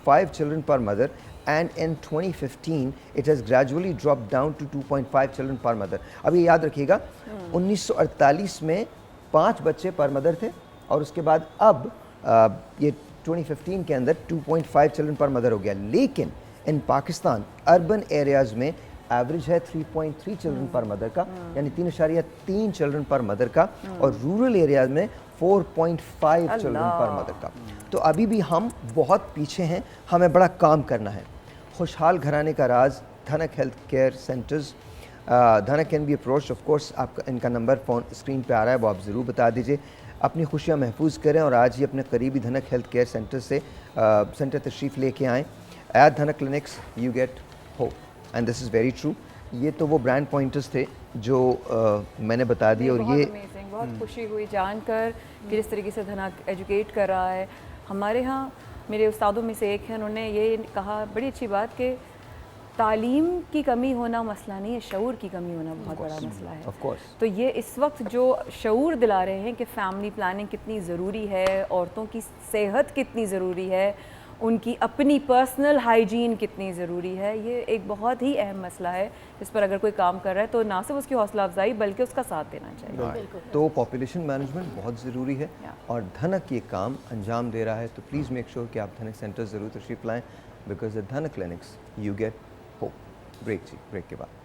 5 children per mother. And in 2015 it has gradually dropped down to 2.5 children per mother. अब ये याद रखिएगा 1948 में 5 बच्चे पर मदर थे और उसके बाद अब ये 2015 के अंदर 2.5 चिल्ड्रन पर मदर हो गया। लेकिन इन पाकिस्तान अर्बन एरियाज़ में एवरेज है 3.3 चिल्ड्रन पर मदर का, यानी 3.3 चिल्ड्रन पर मदर का, और रूरल एरियाज में 4.5 चिल्ड्रन पर मदर का। तो अभी भी हम बहुत पीछे हैं, हमें बड़ा काम करना है। खुशहाल घराने का राज धनक हेल्थ केयर सेंटर्स। धनक can be approached, of course आपका इनका नंबर फ़ोन स्क्रीन पे आ रहा है, वो आप ज़रूर बता दीजिए। अपनी खुशियाँ महफूज करें और आज ही अपने करीबी धनक हेल्थ केयर सेंटर से सेंटर तशरीफ़ लेके आएँ। एट धनक clinics you get hope, and this is very true. ये तो वो ब्रांड पॉइंटर्स थे जो मैंने बता दिए। और ये बहुत खुशी हुई जानकर कि जिस तरीके से धनक एजुकेट कर रहा है। हमारे यहाँ मेरे उस्तादों में से एक हैं, उन्होंने ये कहा बड़ी अच्छी बात कि तालीम की कमी होना मसला नहीं है, शऊर की कमी होना बहुत बड़ा मसला है। Of course. तो ये इस वक्त जो शऊर दिला रहे हैं कि फैमिली प्लानिंग कितनी ज़रूरी है, औरतों की सेहत कितनी ज़रूरी है, उनकी अपनी पर्सनल हाइजीन कितनी ज़रूरी है, ये एक बहुत ही अहम मसला है जिस पर अगर कोई काम कर रहा है तो ना सिर्फ उसकी हौसला अफजाई बल्कि उसका साथ देना चाहिए। तो पॉपुलेशन मैनेजमेंट बहुत ज़रूरी है और धनक ये काम अंजाम दे रहा है। तो प्लीज़ मेक श्योर कि आप धनक सेंटर ज़रूर तशरीफ़ लाएँ, because the Dhanak clinics you get hope. Break के बाद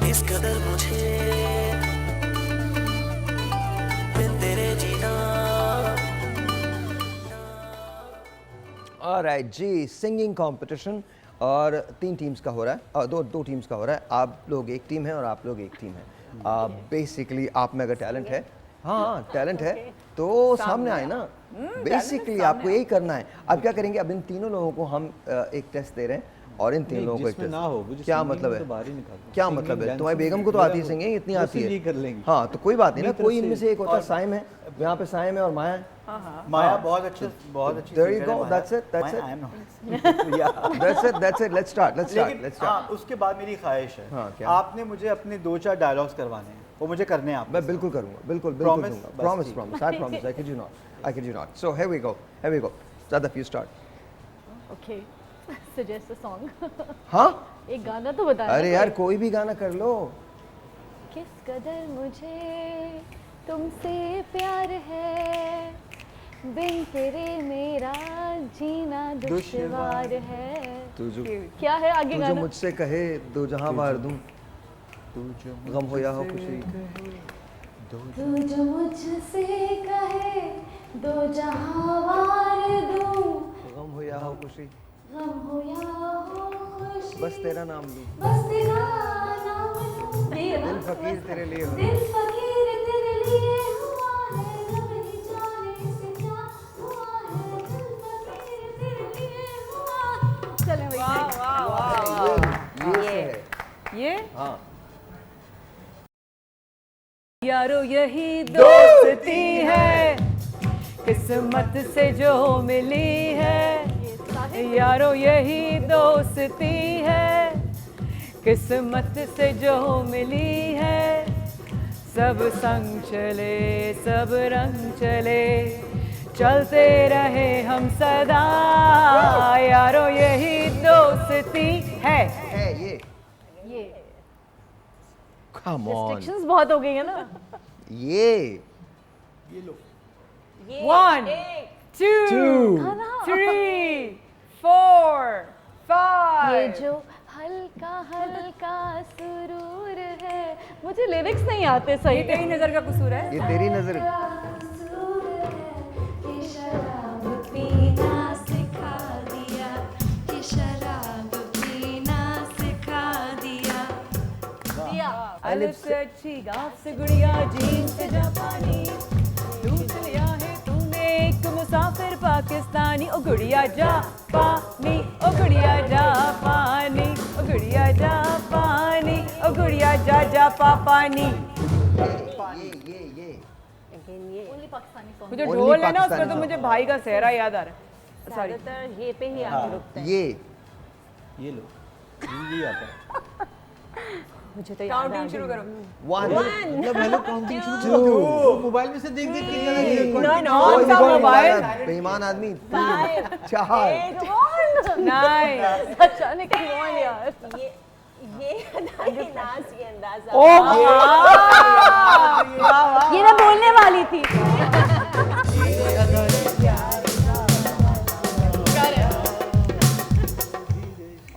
इस कदर मुझे बिन तेरे जीना। ऑलराइट जी, सिंगिंग कंपटीशन और 3 टीम्स का हो रहा है, और दो टीम्स का हो रहा है। आप लोग एक टीम है और आप लोग एक टीम है। बेसिकली आप में अगर टैलेंट है, हाँ टैलेंट है तो सामने आए ना। बेसिकली आपको यही करना है। अब क्या करेंगे, अब इन तीनों लोगों को हम एक टेस्ट दे रहे हैं और इन 3 लोगों को एक टेस्ट। ना हो क्या मतलब है, क्या मतलब है? तुम्हारी बेगम को तो आती है सिंगिंग, इतनी आती है। कर लेंगे। हाँ तो कोई बात नहीं ना, कोई इनमें से एक होता है। साइम है यहाँ पे, साइम है और माया है। माया बहुत अच्छी There you go, that's it, that's it. I am not. Yeah. That's it. Let's start. लेकिन हाँ, उसके बाद मेरी ख्वाहिश है, हाँ, क्या? आपने मुझे अपने 2-4 डायलॉग्स करवाने हैं, वो मुझे करने हैं आप। मैं बिल्कुल करूँगा, बिल्कुल Promise? दूंगा। बस Promise, ठीक। promise. I promise. I kid you not. So here we go. Sadaf, you start. Okay, suggest a song. हाँ? एक गाना तो बता। अरे यार कोई भी गाना कर लो। किस कदर मुझे तुमसे प्यार है, बिन तेरे मेरा जीना दुश्वार है। तू जो क्या है आगे गाना? मुझसे कहे दो जहां वार दूं, गम हो या हो खुशी। तू जो मुझसे कहे दो जहां वार दूं, गम हो या हो खुशी, गम हो या हो खुशी, बस तेरा नाम लूं, बस तेरा नाम लूं। दिल फकीर तेरे लिए हो। दिल फकीर तेरे लिए हुआ है, रब ही जाने से क्या हुआ है, दिल फकीर तेरे लिए हुआ। चलें भाई। ये है। ये हाँ यारो यही दोस्ती है, किस्मत से जो मिली है। यारो यही दोस्ती है, किस्मत से जो मिली है, सब संग चले सब रंग चले, चलते रहे हम सदा यारो, यही दोस्ती है। ये ये कम ऑन, Restrictions बहुत हो गई है ना। ये 1 2 3 4 ये 5 जो हल्का हल्का सुरूर है, मुझे लिरिक्स नहीं आते सही। ये तेरी नजर का कसूर है। ये तेरी नजर। कसूर है कि शराब पीना सिखा दिया, कि शराब पीना सिखा दिया। अलिफ से अच्छी गाफ से गुड़िया, जीन से जापानी, तू चलिया है तूने एक मुसाफिर पाकिस्तानी। ओ गुड़िया जापानी, ओ गुड़िया जापानी, ओ गुड़िया जापानी, ओ गुड़िया जा पानी। ये मुझे ढोल है ना, उसमें तो मुझे भाई का सेहरा याद आ रहा है। सॉरी, ज्यादातर ये पे ही आके रुकते हैं। ये लो, ये आता है। मुझे तो याद काउंटिंग शुरू करो। 1 मतलब हेलो काउंटिंग शुरू करो, मोबाइल में से देख देख के क्या लगे। कौन सा मोबाइल? बेईमान आदमी। 4 9 अचानक कौन यार, ये नाच ये अंदाजा। ये मैं बोलने वाली थी।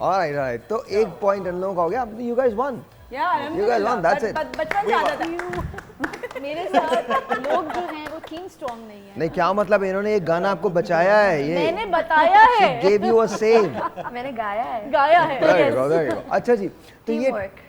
ऑलराइट, तो 1 पॉइंट इन लोगों का हो गया। You guys one. You guys won, that's it. बचपन से आता था। मेरे साथ लोग जो हैं वो टीम स्ट्रांग नहीं है। नहीं, क्या मतलब, इन्होंने एक गाना आपको बचाया है। ये मैंने बताया है, gave you a save। मैंने गाया है। गाया है। There you go, there you go। अच्छा जी, तो Teamwork।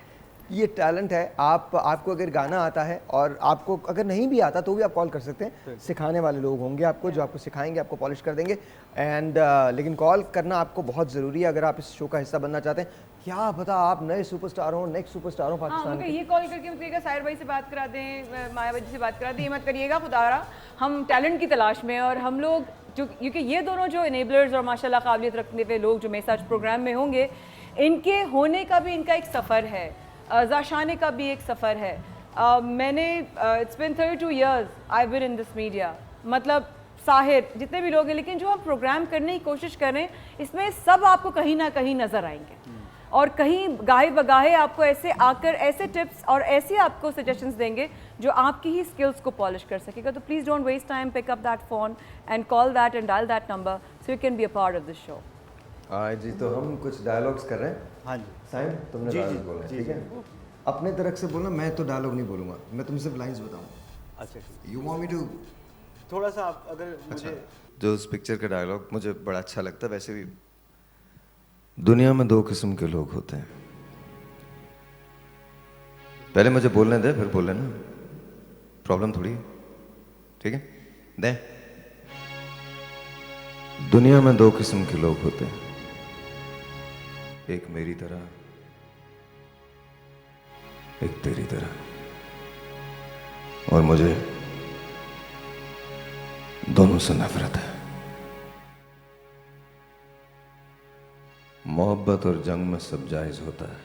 ये टैलेंट है। आपको अगर गाना आता है और आपको अगर नहीं भी आता तो भी आप कॉल कर सकते हैं। सिखाने वाले लोग होंगे आपको, जो आपको सिखाएंगे, आपको पॉलिश कर देंगे। एंड लेकिन कॉल करना आपको बहुत ज़रूरी है अगर आप इस शो का हिस्सा बनना चाहते हैं। क्या पता आप नए सुपरस्टार हो, नेक्स्ट सुपरस्टार हो हाँ, पाकिस्तान मुझे के। ये कॉल करके मुझे साहिर भाई से बात करा दें, मायावती जी से बात करा दें, ये मत करिएगा खुदारा। हम टैलेंट की तलाश में, और हम लोग जो, क्योंकि ये दोनों जो इनेबलर्स और माशाल्लाह काबिलियत रखने वाले लोग जो मेरे साथ प्रोग्राम में होंगे, इनके होने का भी इनका एक सफ़र है, ज़ाशाने का भी एक सफ़र है। मैंने it's been 32 years I been in this media, मतलब साहिर जितने भी लोग हैं, लेकिन जो हम प्रोग्राम करने की कोशिश कर रहे हैं, इसमें सब आपको कहीं ना कहीं नज़र आएंगे, और कहीं गाहे बगाहे आपको ऐसे आकर ऐसे टिप्स और ऐसे आपको सजेशंस देंगे जो आपकी ही स्किल्स को पॉलिश कर सकेगा। तो please don't waste time, pick up that phone and call that and dial that number so you can be a part of this show. जी, तो हम कुछ डायलॉग्स कर रहे हैं। हाँ जी। साइम, तुमने डायलॉग बोलना है, ठीक है? अपने तरफ से बोलना, मैं तो डायलॉग नहीं बोलूँगा, मैं तुम सिर्फ लाइंस बताऊँगा। अच्छा, यू वांट मी टू? थोड़ा सा आप अगर मुझे जो उस पिक्चर का डायलॉग मुझे बड़ा अच्छा लगता है। वैसे भी दुनिया में 2 किस्म के लोग होते हैं। पहले मुझे बोलने दे, फिर बोले ना, प्रॉब्लम थोड़ी है, ठीक है? दे। दुनिया में 2 किस्म के लोग होते हैं, एक मेरी तरह, एक तेरी तरह, और मुझे दोनों से नफरत है। मोहब्बत और जंग में सब जायज होता है,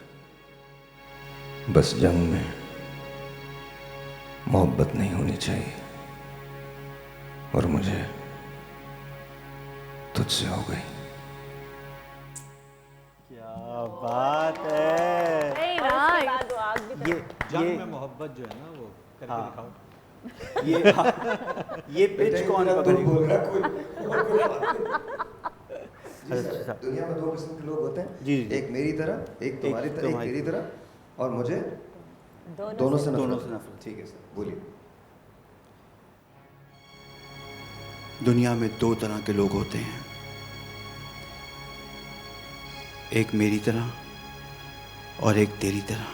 बस जंग में मोहब्बत नहीं होनी चाहिए, और मुझे तुझसे हो गई। क्या बात है। ये जंग में मोहब्बत जो है ना, वो करके दिखाओ। ये पिच कौन पकड़ेगा? दुनिया में 2 किस्म के लोग होते हैं, जी, जी। एक मेरी तरह, एक तुम्हारी तरह, एक तेरी तरह, और मुझे दोनों से नफरत। ठीक है सर, बोलिए। दुनिया में 2 तरह के लोग होते हैं, एक मेरी तरह और एक तेरी तरह,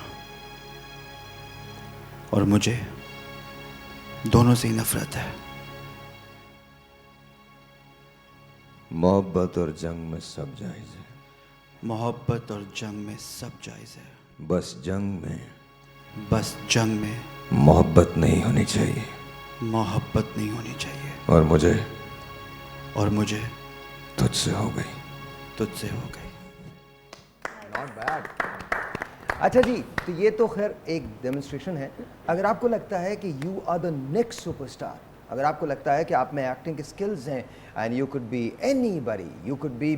और मुझे दोनों से ही नफरत है। मोहब्बत और जंग में सब जायज है, मोहब्बत और जंग में सब जायज है, बस जंग में मोहब्बत नहीं होनी चाहिए, मोहब्बत नहीं होनी चाहिए, और मुझे तुझसे हो गई। Not bad. अच्छा जी, तो ये तो खैर एक डेमोन्स्ट्रेशन है। अगर आपको लगता है कि you are the next superstar, अगर आपको लगता है कि आप में एक्टिंग के स्किल्स हैं and you could be anybody, you could be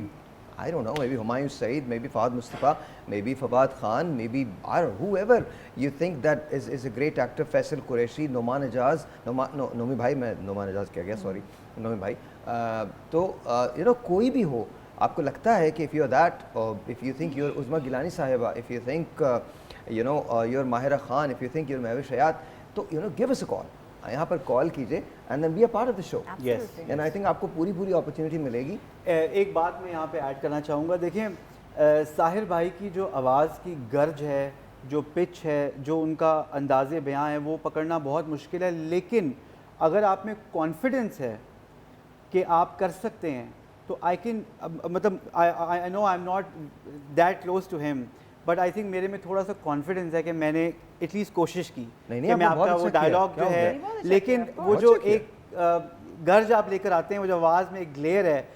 I don't know, maybe Humayun Saeed, maybe Fahad Mustafa, maybe Fawad Khan, maybe I don't know, whoever you think that is a great actor, Faisal Qureshi, Noman Ejaz, Nomi Bhai, मैं Noman Ejaz कह गया, sorry, Nomi Bhai, तो you know कोई भी हो, आपको लगता है कि if you're that, or if you think you're Uzma Gilani साहिबा, if you think you know you're Mahira Khan, if you think you're Mehwish Hayat, तो you know give us a call, यहाँ पर कॉल कीजिए and then be a part of the show. Yes, and I think आपको पूरी opportunity मिलेगी। एक बात मैं यहाँ पे ऐड करना चाहूँगा, देखिए साहिर भाई की जो आवाज़ की गर्ज है, जो पिच है, जो उनका अंदाज़े बयां है, वो पकड़ना बहुत मुश्किल है, लेकिन अगर आप में कॉन्फिडेंस है कि आप कर सकते हैं तो आई कैन, मतलब I know I am not that close to him, but I think मेरे में थोड़ा सा कॉन्फिडेंस है कि मैंने एटलीस्ट कोशिश की कि मैं आपका वो डायलॉग जो है, लेकिन वो जो एक गर्ज आप लेकर आते हैं, वो जो आवाज़ में एक ग्लेयर है,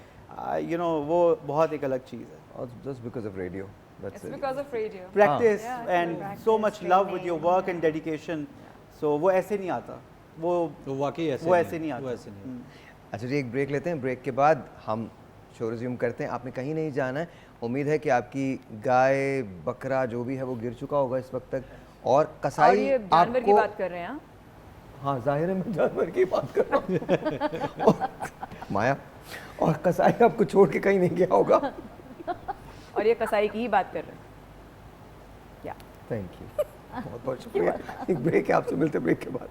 यू नो, वो बहुत एक अलग चीज़ है। Just because of radio, It's because of radio. Practice Yeah, and so much love with your work and dedication, so वो ऐसे नहीं आता, वो वाकई ऐसे वो ऐसे नहीं आता। वो ऐसे नहीं। अच्छा जी, एक ब्रेक लेते हैं, ब्रेक के बाद हम शो रिज्यूम करते हैं। आपने कहीं नहीं जाना है। उम्मीद है कि आपकी गाय बकरा जो भी है वो गिर चुका होगा इस वक्त तक, और कसाई और ये जानवर की बात कर रहे हैं। हाँ, जाहिर है मैं जानवर की बात कर रहा हूँ माया, और कसाई आपको छोड़ के कहीं नहीं गया होगा। और ये कसाई की ही बात कर रहे हैं। या थैंक यू, बहुत बहुत शुक्रिया। एक ब्रेक है, आपसे मिलते ब्रेक के बाद।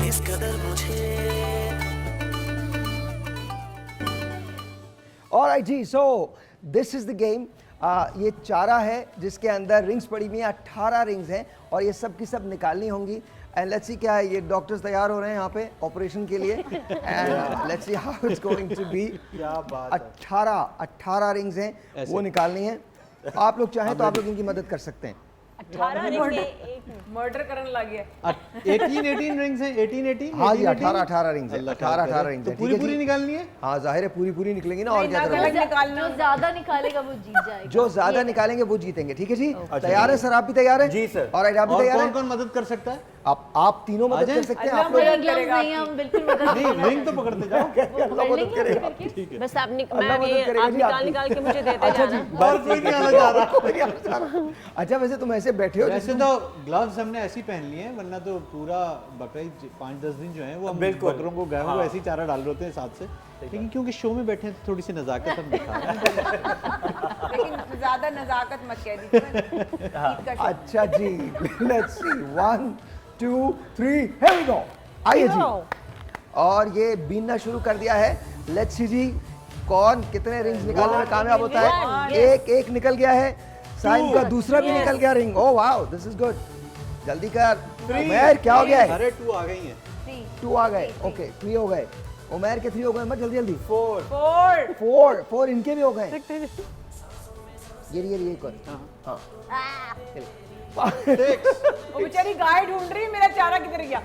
इस कदर मुझे ऑलराइट जी, so this is the game. ये चारा है जिसके अंदर रिंग्स पड़ी हुई हैं, 18 रिंग्स हैं और ये सब की सब निकालनी होंगी। एंड लेट्स सी क्या है, ये डॉक्टर्स तैयार हो रहे हैं यहाँ पे ऑपरेशन के लिए, and let's see how it's going to be. क्या बात है। 18 रिंग्स हैं, वो निकालनी है। आप लोग चाहें तो आप लोग इनकी मदद कर सकते हैं। 18 रिंग मर्डर करने लगे। 18 रिंग्स हैं, 18 हाँ जी, 18 रिंग्स हैं, 18 रिंग्स तो हैं। पूरी पूरी निकालनी है। हाँ, जाहिर है पूरी निकलेंगी ना, और क्या करोगे। जो ज्यादा निकालेगा वो जीत जाएगा। जो ज्यादा निकालेंगे वो जीतेंगे, ठीक है जी। तैयार है सर, आप भी तैयार हैं? जी सर। और आप भी तैयार हैं? कौन कौन मदद कर सकता है? आप तीनों मदद कर सकते हैं। आप लोग नहीं, हम बिल्कुल मदद नहीं, रिंग तो पकड़ते जाओ। अल्लाह मदद करेगा। बस आप अल्लाह मदद ये करेगा आप जी निकाल आपकी। निकाल के मुझे देते अच्छा जी, जाना। और कोई नहीं आना जा रहा। अच्छा, वैसे तुम ऐसे बैठे हो वैसे तो ग्लव्स हमने ऐसी पहन लिए हैं, वरना तो पूरा बकरीद 5-10 दिन जो है वो हम बिल्कुल। बकरों को गायों को ऐसे ही चारा डाल रहे होते हैं साथ से, लेकिन क्योंकि शो में बैठे हैं तो थोड़ी सी नज़ाकत हम दिखा रहे हैं। लेकिन ज्यादा नजाकत मत कह दीजिए। ईद का शो। अच्छा जी, let's see, 1 2 3 here we go. आइए जी, और ये बीनना शुरू कर दिया है। लेट्स सी जी, कौन कितने रिंग्स निकालने में कामयाब होता है। एक निकल गया है, साइम का दूसरा भी निकल गया ring. Oh wow, this is good. जल्दी कर उमैर, क्या हो गया है? अरे 2 आ गई हैं। 2 आ गए, ओके 3 हो गए। उमैर के 3 हो गए, मत जल्दी 4 4 इनके भी हो गए। ये कर। हाँ, वो बेचारी गाय ढूंढ रही है, मेरा चारा किधर गया।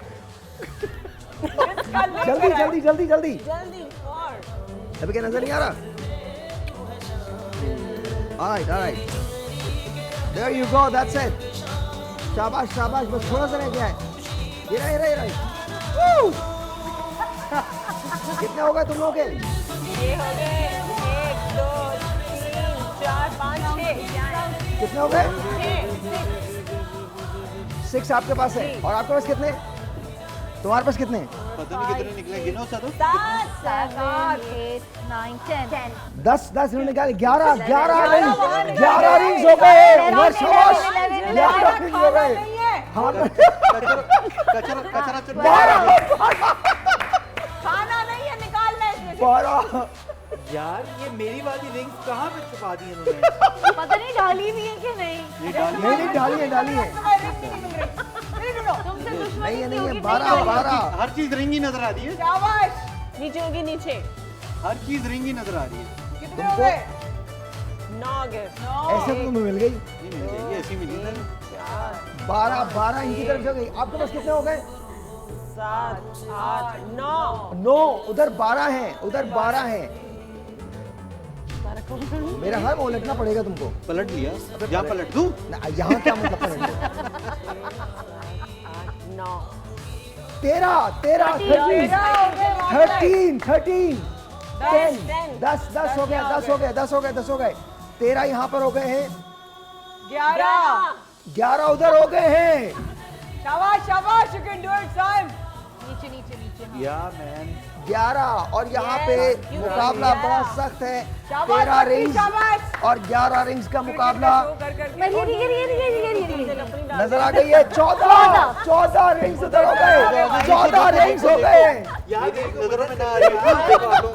जल्दी। जल्दी 4। अभी क्या नजर नहीं आ रहा? Alright. There you go, that's it. शाबाश, बस थोड़ा सा रह गया है। ये रहा। Woo! कितने हो गए तुम लोग के? ये हो गए 1 2 3 4 5 6। कितने हो गए? 6 आपके पास है। और आपके पास कितने? तुम्हारे पास कितने? पता नहीं कितने निकले, गिनो सर। 7 8 9 10 10 इन्होंने निकाले। 11 रिंग्स हो गए। उमर शाबाश, 11 रिंग्स हो गए। हाँ, कचरा 12 खाना नहीं है, निकालना है इसमें से। 12 यार, ये मेरी वाली रिंग्स कहाँ पे छुपा दी इन्होंने? पता नहीं डाली भी है कि नहीं। नहीं, डाली है। तुमसे दुश्मनी नहीं क्यों है, की? 12 हर चीज रिंग ही नजर आ रही है। शाबाश। नीचे होगी, नीचे। हर चीज रिंग ही नजर आ रही है। कितने हो गए? 9 गए। ऐसे तो तुम्हें मिल गई। नहीं मिल गई, ऐसी मिली ना। 12 इनकी तरफ से हो गई। आपके पास कितने हो गए? 7 8 9 9 उधर 12 हैं, उधर 12 हैं। मेरा हाथ उलटना पड़ेगा तुमको। पलट लिया, यहाँ पलट दूँ? यहाँ क्या मतलब पलट? 9 13 13 13 10 10 हो गया, 10 हो गए, 10 हो गए, 10 हो गए। 13 यहाँ पर हो गए हैं, 11 11 उधर हो गए हैं। शाबाश शाबाश, you can do it, Sam. या मैन 11 और यहाँ पे मुकाबला बड़ा सख्त है। शाबाश, 13 रिंग्स शाबाश। और 11 रिंग्स का मुकाबला कर कर नजर आ गई है। 14 रिंग्स उधर हो गए, 14 रिंग्स हो गए।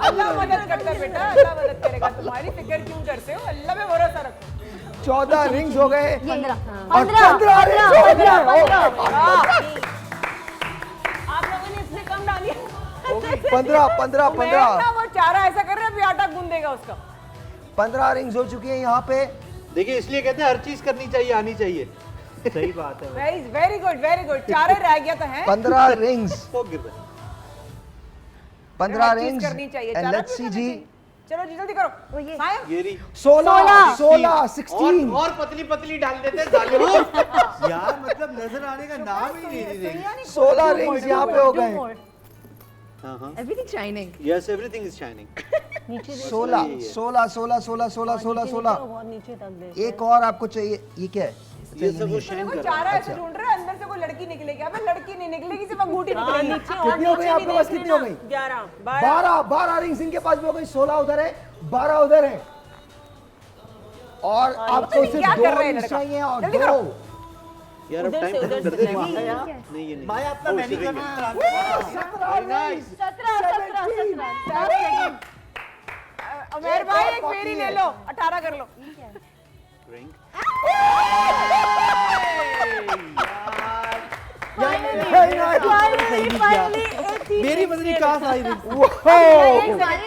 अल्लाह मदद करता है बेटा, अल्लाह मदद करेगा। तुम्हारी फिक्र क्यों करते हो, अल्लाह पे भरोसा रखो। 14 रिंग्स हो गए 15 और 15 रिंग्स हो गए। आप लोगों ने इसमें कम डाली 15 वो चारा ऐसा कर रहे हैं, अभी आटा गूंदेगा उसका। 15 रिंग्स हो चुकी है यहाँ पे। देखिए, इसलिए कहते हैं हर चीज करनी चाहिए, आनी चाहिए। सही बात है। Very good very good. चारा रह गया तो है। 15 रिंग्स, वो गिर रहा है। 15 हर चीज रिंग्स करनी चाहिए, एंड चारा लेट्स भी सी करना जी। चाहिए। चलो जी जल्दी करो। सायम, ये रही 16 16 और पतली पतली डाल देते हैं जालिमों। यार मतलब नजर आने का नाम ही नहीं दे रही। 16 रिंग्स यहाँ पे हो गए। हाँ हाँ, Everything shining. Yes, everything is shining. नीचे दे 16 16 16 16 16 16 16 बहुत नीचे तक दे। एक और आपको चाहिए। ये क्या है? ये सब वो शाइन देखो कर रहा चारा ऐसे ढूंढ रहे हैं, अंदर से कोई लड़की निकलेगी। अबे लड़की नहीं निकलेगी, सिर्फ अंगूठी निकलेगी। नीचे और कितनी हो गई नीचे आपके भी पास? देख कितनी हो लेना। गई? 11 12 12 रिंग्स इनके पास भी हो गई। 16 उधर है, 12 उधर है और आपको क्या सिर्फ कर 2 रहे हैं रिंग्स लड़का? चाहिए और जल्दी 2। करो। यार अब उधर टाइम से, खत्म उधर कर से दे। लगी है। नहीं, ये नहीं। भाई अपना मैनी करना 17 अमेर भाई एक फेरी ले लो, 18 कर लो। रिंग मेरी बदली कहाँ से आई रिंग?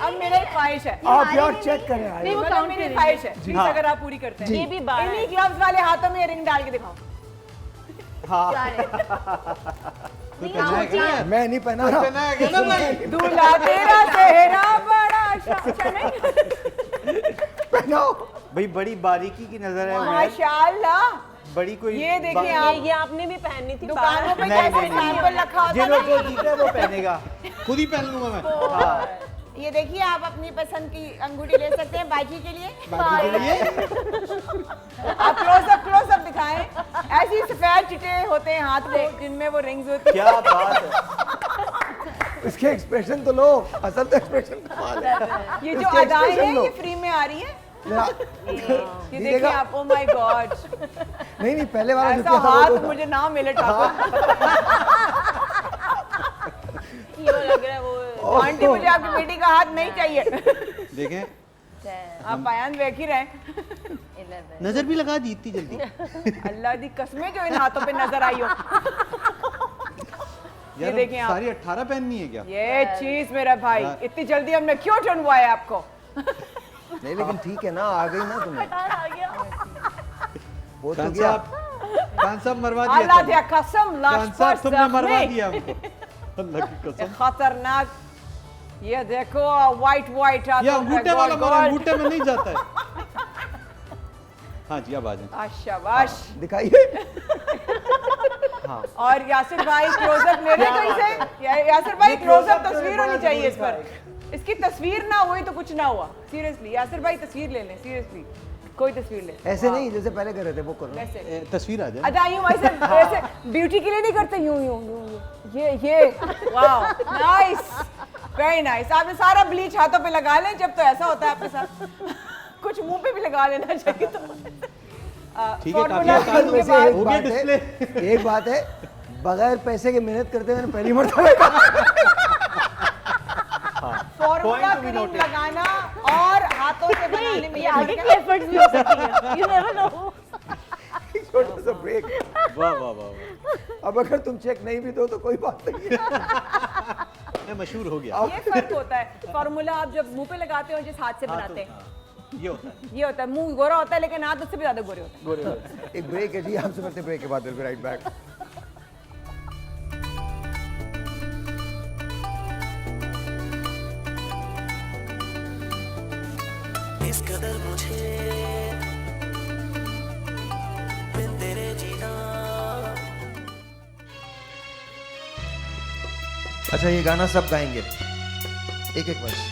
अब मेरी ख्वाहिश है, आप यार चेक करें नहीं, वो मतलब count मेरी करेंगे। ख्वाहिश है प्लीज, हाँ। अगर आप पूरी करते हैं। ये भी 12 इन्हीं है। ग्लव्स वाले हाथों में रिंग डाल के दिखाओ। मैं नहीं पहना रहा। दूल्हा तेरा सेहरा बड़ा शान। पहनाओ। भाई बड़ी बारीकी की नजर है उमेर। माशाल्लाह, बड़ी कोई ये देखिए आप, ये आपने भी पहननी थी। दुकानों पे नहीं, कैसे नहीं, नहीं। सैंपल रखा होता जिन्हों को है। जीता है वो पहनेगा, खुद ही पहन लूंगा मैं। हाँ, ये देखिए, आप अपनी पसंद की अंगूठी ले सकते हैं बाजी के लिए। बाकी के लिए आप क्लोज अप दिखाएं। ऐसी सफेद चिटे होते हैं हाथ को जिनमें वो रिंग्स होती हैं। क्या बात है। इसके एक्सप्रेशन तो लो, असल तो एक्सप्रेशन कमाल है। ये जो इसके अदाएं expression हैं लो। ये फ्री में आ रही हैं। ये देखिए दीजिएगा। आप, ओ माय गॉड, नहीं पहले वाला जो ऐसा किया था वो हाथ तो था। मुझे ना मिले ठाकुर। ये लग रहा है वो आंटी मुझे आपकी बेटी का हाथ नहीं चाहिए। देखें, आप बयान देख ही रहे। नजर भी लगा दी इतनी जल्दी। अल्लाह दी कसमें जो इन हाथों पे नजर आई हो। ये देखें आप, सारी 18 पहननी है क्या? ये चीज मेरा भाई, इतनी जल्दी हमने क्यों चुनवाया आपको? नहीं लेकिन ठीक है ना, आ गई ना तुम्हें। वो तो खान गया। साहब मरवा अल्लाह दिया दिया कसम, खान लाश साहब पर तुमने मरवा जख्मी। दिया हमको। अल्लाह की कसम। खतरनाक। ये देखो व्हाइट व्हाइट ये अंगूठे वाला मरा, अंगूठे में नहीं जाता है। हाँ जी, अब आ जाए। शाबाश। दिखाइए। और यासिर भाई क्लोजअप ले रहे कहीं से। यासिर भाई क्लोजअप तस्वीर होनी चाहिए इस पर। इसकी तस्वीर ना हुई तो कुछ ना हुआ। सीरियसली यासिर भाई तस्वीर ले लें, सीरियसली कोई तस्वीर ले। ऐसे नहीं जैसे पहले कर रहे थे, वो करो। ऐसे तस्वीर आ जाए। अच्छा यूं ऐसे ब्यूटी के लिए नहीं करते, यूं यूं यूं यूं। ये वाओ, नाइस, वेरी नाइस। आपने सारा ब्लीच हाथों पे लगा लें, जब तो ऐसा होता है आपके साथ। कुछ मुंह पे भी लगा लेना चाहिए। तो ठीक है, formula काफी तीन के वैसे बाद- हो गया डिस्प्ले। एक बात है, बगैर पैसे के मेहनत करते मैंने पहली मर्तबा देखा। Formula Point to be cream noted. लगाना और हाथों से बनाने में ये आगे की एफर्ट्स भी हो सकती है। You never know. छोटा सा ब्रेक। वाह वाह वाह। अब अगर तुम चेक नहीं भी दो तो कोई बात नहीं है। मैं मशहूर हो गया। ये फर्क होता है। फॉर्मूला आप जब मुंह पे लगाते हो, जिस हाथ से बनाते हैं, ये होता है। ये होता है। मुंह गोरा होता है लेकिन हाथ उससे भी ज्यादा गोरे होते हैं। एक ब्रेक है जी, आपसे मिलते ब्रेक के बाद, विल बी राइट बैक। इस कदर मुझे बिन तेरे जीना। अच्छा, ये गाना सब गाएंगे, एक एक वर्ष।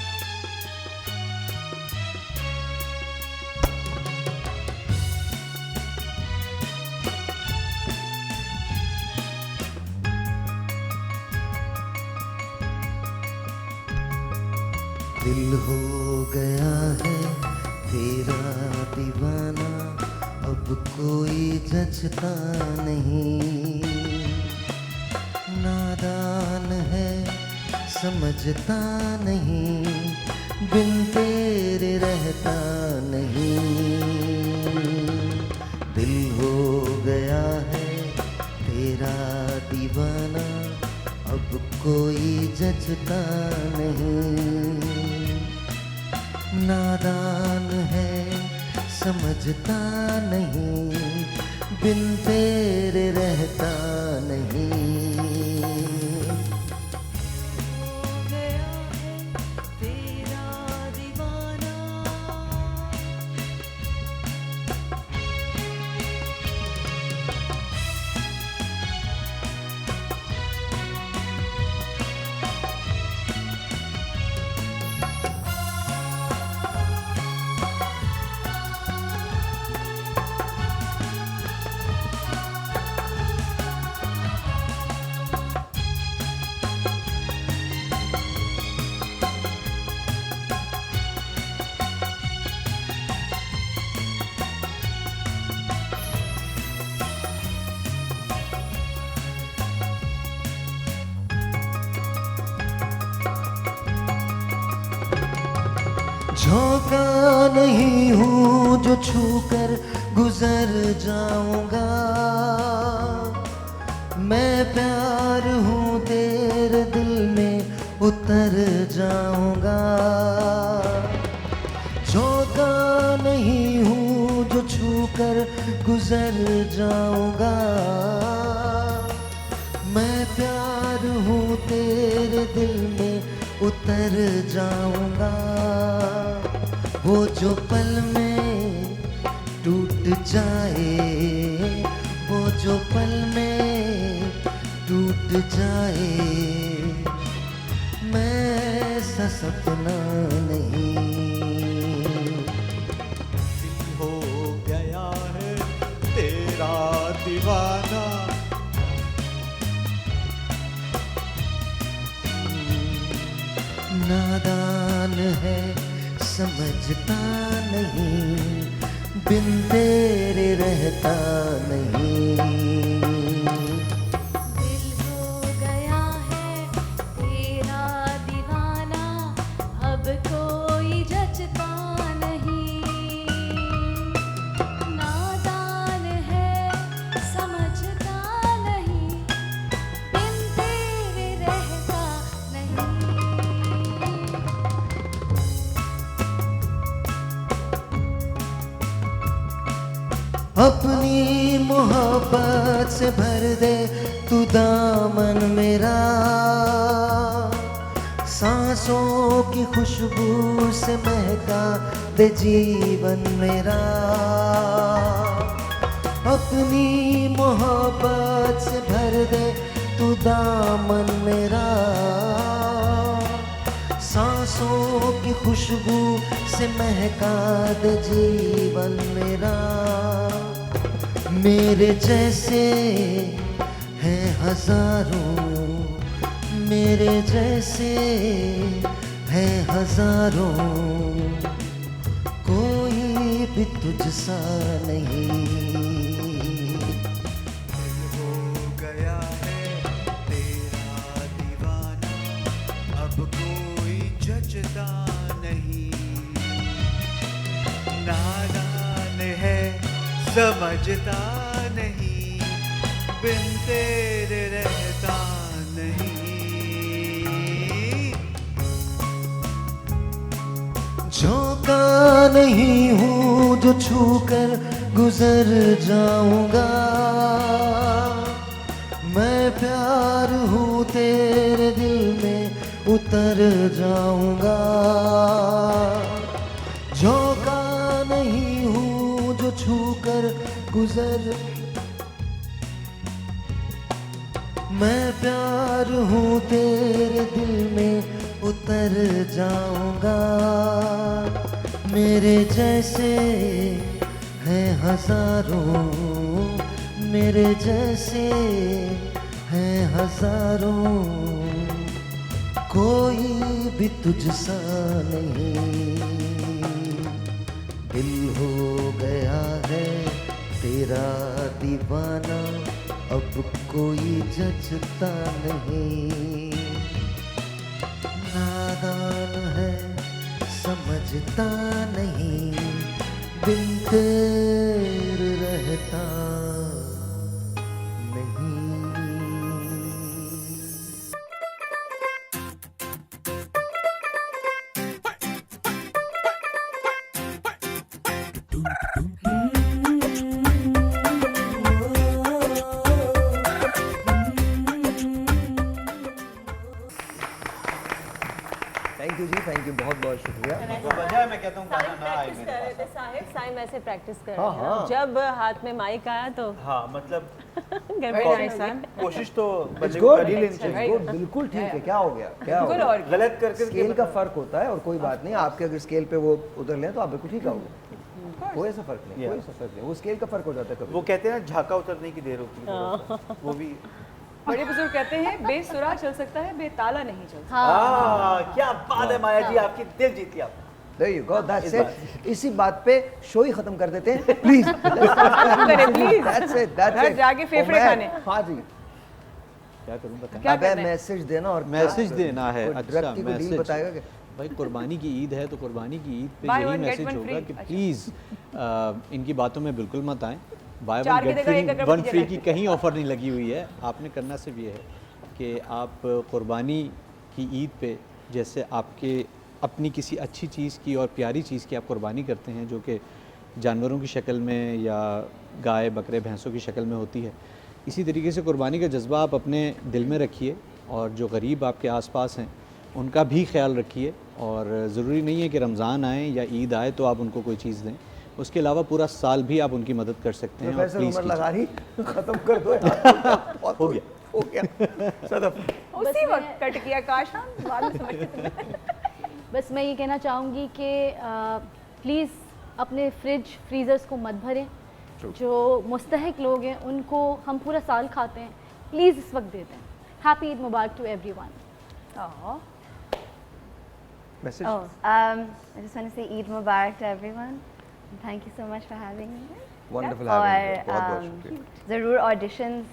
दिल हो गया है तेरा दीवाना, अब कोई जचता नहीं। नादान है समझता नहीं, बिन तेरे रहता नहीं। दिल हो गया है तेरा दीवाना, अब कोई जचता नहीं। नादान है समझता नहीं, बिन तेरे रहता नहीं। झोंका नहीं हूँ जो छूकर गुजर जाऊंगा, मैं प्यार हूँ तेरे दिल में उतर जाऊंगा। झोंका नहीं हूँ जो छूकर गुजर जाऊंगा, मैं प्यार हूँ तेरे दिल में उतर जाऊंगा। वो जो पल में टूट जाए, वो जो पल में टूट जाए, मैं ऐसा सपना नहीं। दिल हो गया है तेरा दीवाना, नादान है समझता नहीं, बिन तेरे रहता नहीं। दिल हो गया है तेरा दीवाना, अब कोई जचता नहीं। नादान है समझता नहीं, बिन तेरे रहता नहीं। अपनी मोहब्बत से भर दे तू दामन मेरा, सांसों की खुशबू से महका दे जीवन मेरा। अपनी मोहब्बत से भर दे तू दामन मेरा, सांसों की खुशबू से महका दे जीवन मेरा। मेरे जैसे हैं हजारों, मेरे जैसे हैं हजारों, कोई भी तुझसा नहीं। हो गया है तेरा दीवाना, अब कोई जचता नहीं। नादान है समझता नहीं, बिन तेरे रहता नहीं। झोंका नहीं हूँ जो छूकर गुजर जाऊंगा, मैं प्यार हूँ तेरे दिल में उतर जाऊंगा। झोंका गुजर। मैं प्यार हूँ तेरे दिल में उतर जाऊंगा। मेरे जैसे हैं हजारों, मेरे जैसे हैं हजारों, कोई भी तुझसा नहीं। दिल हो गया है तेरा दीवाना, अब कोई जचता नहीं। नादान है समझता नहीं, बिन तेरे रहता नहीं। थैंक यू जी, थैंक यू, बहुत बहुत शुक्रिया। वजह मैं कहता हूँ गाना ना आए प्रैक्टिस मेरे कर रहे पास। थे साहिब, साइम ऐसे प्रैक्टिस कर हाँ, रहे थे। हाँ। जब हाथ में माइक आया तो हाँ मतलब घर Very पे nice, Sam. कोशिश तो It's बंदे को good, कर ही लेनी it's चाहिए। good, बिल्कुल ठीक है। क्या हो गया, क्या हो बिल्कुल। गया? और गलत करके स्केल का फर्क होता है और कोई बात नहीं। आपके अगर स्केल पे वो उधर लें तो आप बिल्कुल ठीक आओगे, कोई ऐसा फर्क नहीं, कोई ऐसा फर्क नहीं। वो स्केल का फर्क हो जाता है कभी। वो कहते हैं ना झाका उतरने की देर होती है थोड़ा सा। वो भी बड़े बुजुर्ग कहते हैं बेसुरा चल सकता है, बेताला नहीं चल सकता। क्या बात है माया जी, आपकी दिल जीत लिया। There you go, that's it. इसी बात पे शो ही खत्म कर देते हैं, please. please. That's it, that's घर it. जाके फेफड़े और मैं- खाने। हाँ जी। क्या करूँ बता। क्या अबे करना है? मैसेज देना और मैसेज देना है। कोई अच्छा directly कोई deal मैसेज बताएगा क्या? भाई कुर्बानी की ईद है तो कुर्बानी की ईद पे Buy यही one, get मैसेज one होगा free. कि अच्छा। प्लीज़ इनकी बातों में बिल्कुल मत आएं। बाय चार वन की गेट जगह एक फ्री, अगरबत्ती वन फ्री जलाएं। की कहीं ऑफर नहीं लगी हुई है। आपने करना सिर्फ ये है कि आप कुर्बानी की ईद पे जैसे आपके अपनी किसी अच्छी चीज़ की और प्यारी चीज़ की आप कुर्बानी करते हैं, जो कि जानवरों की शक्ल में या गाय बकरे भैंसों की शक्ल में होती है, इसी तरीके से कुर्बानी का जज्बा आप अपने दिल में रखिए और जो गरीब आपके आसपास हैं उनका भी ख्याल रखिए। और ज़रूरी नहीं है कि रमज़ान आए या ईद आए तो आप उनको कोई चीज़ दें, उसके अलावा पूरा साल भी आप उनकी मदद कर सकते हैं। और प्रोफेसर प्लीज़ उमर लगारी खत्म कर दो यार। बहुत हो गया। हो गया सदफ। उसी वक्त कट किया काश, हम बाद में समझते थे। बस मैं ये कहना चाहूँगी कि प्लीज़ अपने फ्रिज फ्रीज़र्स को मत भरें। जो मुस्तहिक लोग हैं उनको हम पूरा साल खाते हैं, प्लीज़ इस वक्त दे दें। हैप्पी ईद मुबारक to everyone. Aw. Message. Oh, I just want to say Eid Mubarak to everyone. Thank you so much for having me. Wonderful having you, बहुत बहुत और शुक्रिया। ज़रूर ऑडिशंस,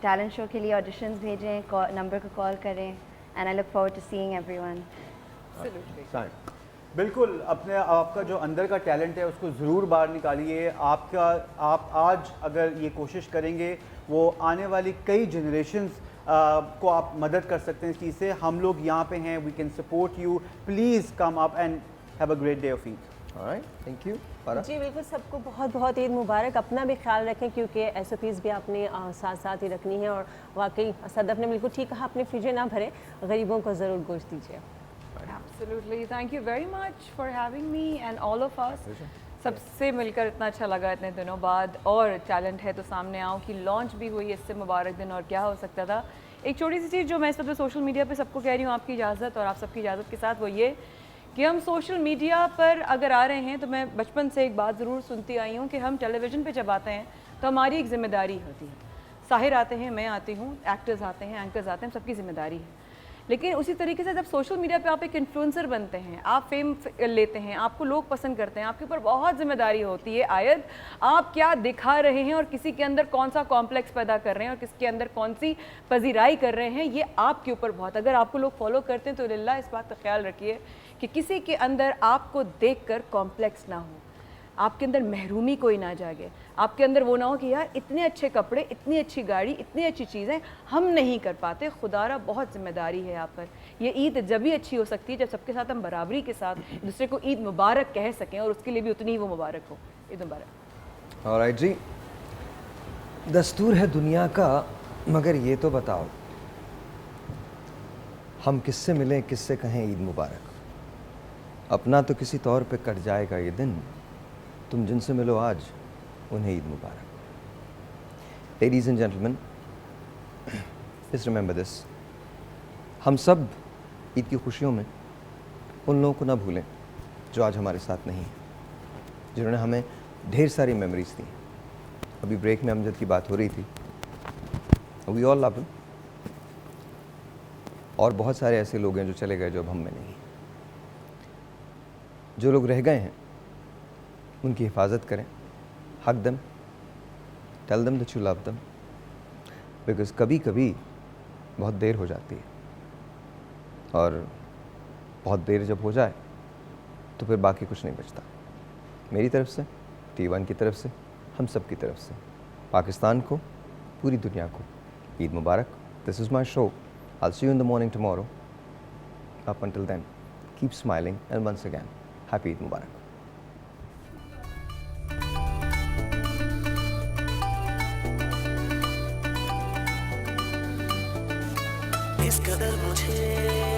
टैलेंट शो के लिए ऑडिशंस भेजें, नंबर को कॉल करें and I look forward to seeing everyone. Sign. बिल्कुल, अपने आपका जो अंदर का टैलेंट है उसको ज़रूर बाहर निकालिए। आप आज अगर ये कोशिश करेंगे, वो आने वाली कई जनरेशंस को आप मदद कर सकते हैं इस चीज़ से। हम लोग यहाँ पे हैं, we can support you. Please come up and have a great day of Eid. Alright, thank you. पारा। जी बिल्कुल, सबको बहुत बहुत ईद मुबारक। अपना भी ख्याल रखें क्योंकि SOPs भी आपने साथ साथ ही रखनी है। और वाकई सदफ ने बिल्कुल ठीक कहा, अपनी फ्रिजें ना भरें, गरीबों को ज़रूर गोश्त दीजिए। Absolutely. Thank you very much for having me and all of us. सबसे मिलकर इतना अच्छा लगा इतने दिनों बाद। और टैलेंट है तो सामने आओ कि लॉन्च भी हुई इससे मुबारक दिन, और क्या हो सकता था। एक छोटी सी चीज़ जो मैं इस वक्त सोशल मीडिया पे सबको कह रही हूँ, आपकी इजाज़त और आप सबकी इजाज़त के साथ, वो ये कि हम सोशल मीडिया पर अगर आ रहे हैं तो मैं बचपन से एक बात ज़रूर सुनती आई हूँ कि हम टेलीविज़न पे जब आते हैं तो हमारी एक ज़िम्मेदारी होती है। साहिर आते हैं, मैं आती हूँ, एक्टर्स आते हैं, एंकर्स आते हैं, सबकी ज़िम्मेदारी है। लेकिन उसी तरीके से जब सोशल मीडिया पे आप एक इन्फ्लुएंसर बनते हैं, आप फेम लेते हैं, आपको लोग पसंद करते हैं, आपके ऊपर बहुत जिम्मेदारी होती है। आयद आप क्या दिखा रहे हैं और किसी के अंदर कौन सा कॉम्प्लेक्स पैदा कर रहे हैं और किसके अंदर कौन सी पजीराई कर रहे हैं, ये आपके ऊपर बहुत। अगर आपको लोग फॉलो करते हैं तो लिल्लाह इस बात का ख्याल रखिए कि किसी के अंदर आपको देखकर कॉम्प्लेक्स ना हो, आपके अंदर महरूमी कोई ना जागे, आपके अंदर वो ना हो कि यार इतने अच्छे कपड़े, इतनी अच्छी गाड़ी, इतनी अच्छी चीज़ें हम नहीं कर पाते। खुदारा बहुत जिम्मेदारी है आप पर। ये ईद जब भी अच्छी हो सकती है जब सबके साथ हम बराबरी के साथ दूसरे को ईद मुबारक कह सकें और उसके लिए भी उतनी ही वो मुबारक हो। ईद मुबारक। ऑलराइट जी, दस्तूर है दुनिया का, मगर ये तो बताओ हम किससे मिलें, किससे कहें ईद मुबारक। अपना तो किसी तौर पे कट जाएगा ये दिन, तुम जिनसे मिलो आज उन्हें ईद मुबारक। Ladies and gentlemen, just remember this, हम सब ईद की खुशियों में उन लोगों को ना भूलें जो आज हमारे साथ नहीं हैं, जिन्होंने हमें ढेर सारी मेमोरीज दी। अभी ब्रेक में अमजद की बात हो रही थी, वी ऑल लव हिम, और बहुत सारे ऐसे लोग हैं जो चले गए जो अब हम में नहीं। जो लोग रह गए हैं उनकी हिफाजत करें, hug them, tell them that you love them, because कभी कभी बहुत देर हो जाती है, और बहुत देर जब हो जाए तो फिर बाकी कुछ नहीं बचता। मेरी तरफ से, T1 की तरफ से, हम सब की तरफ से पाकिस्तान को, पूरी दुनिया को ईद मुबारक। This is my show, I'll see you in the morning tomorrow. Up until then, keep smiling, and once again, happy Eid Mubarak. इस कदर मुझे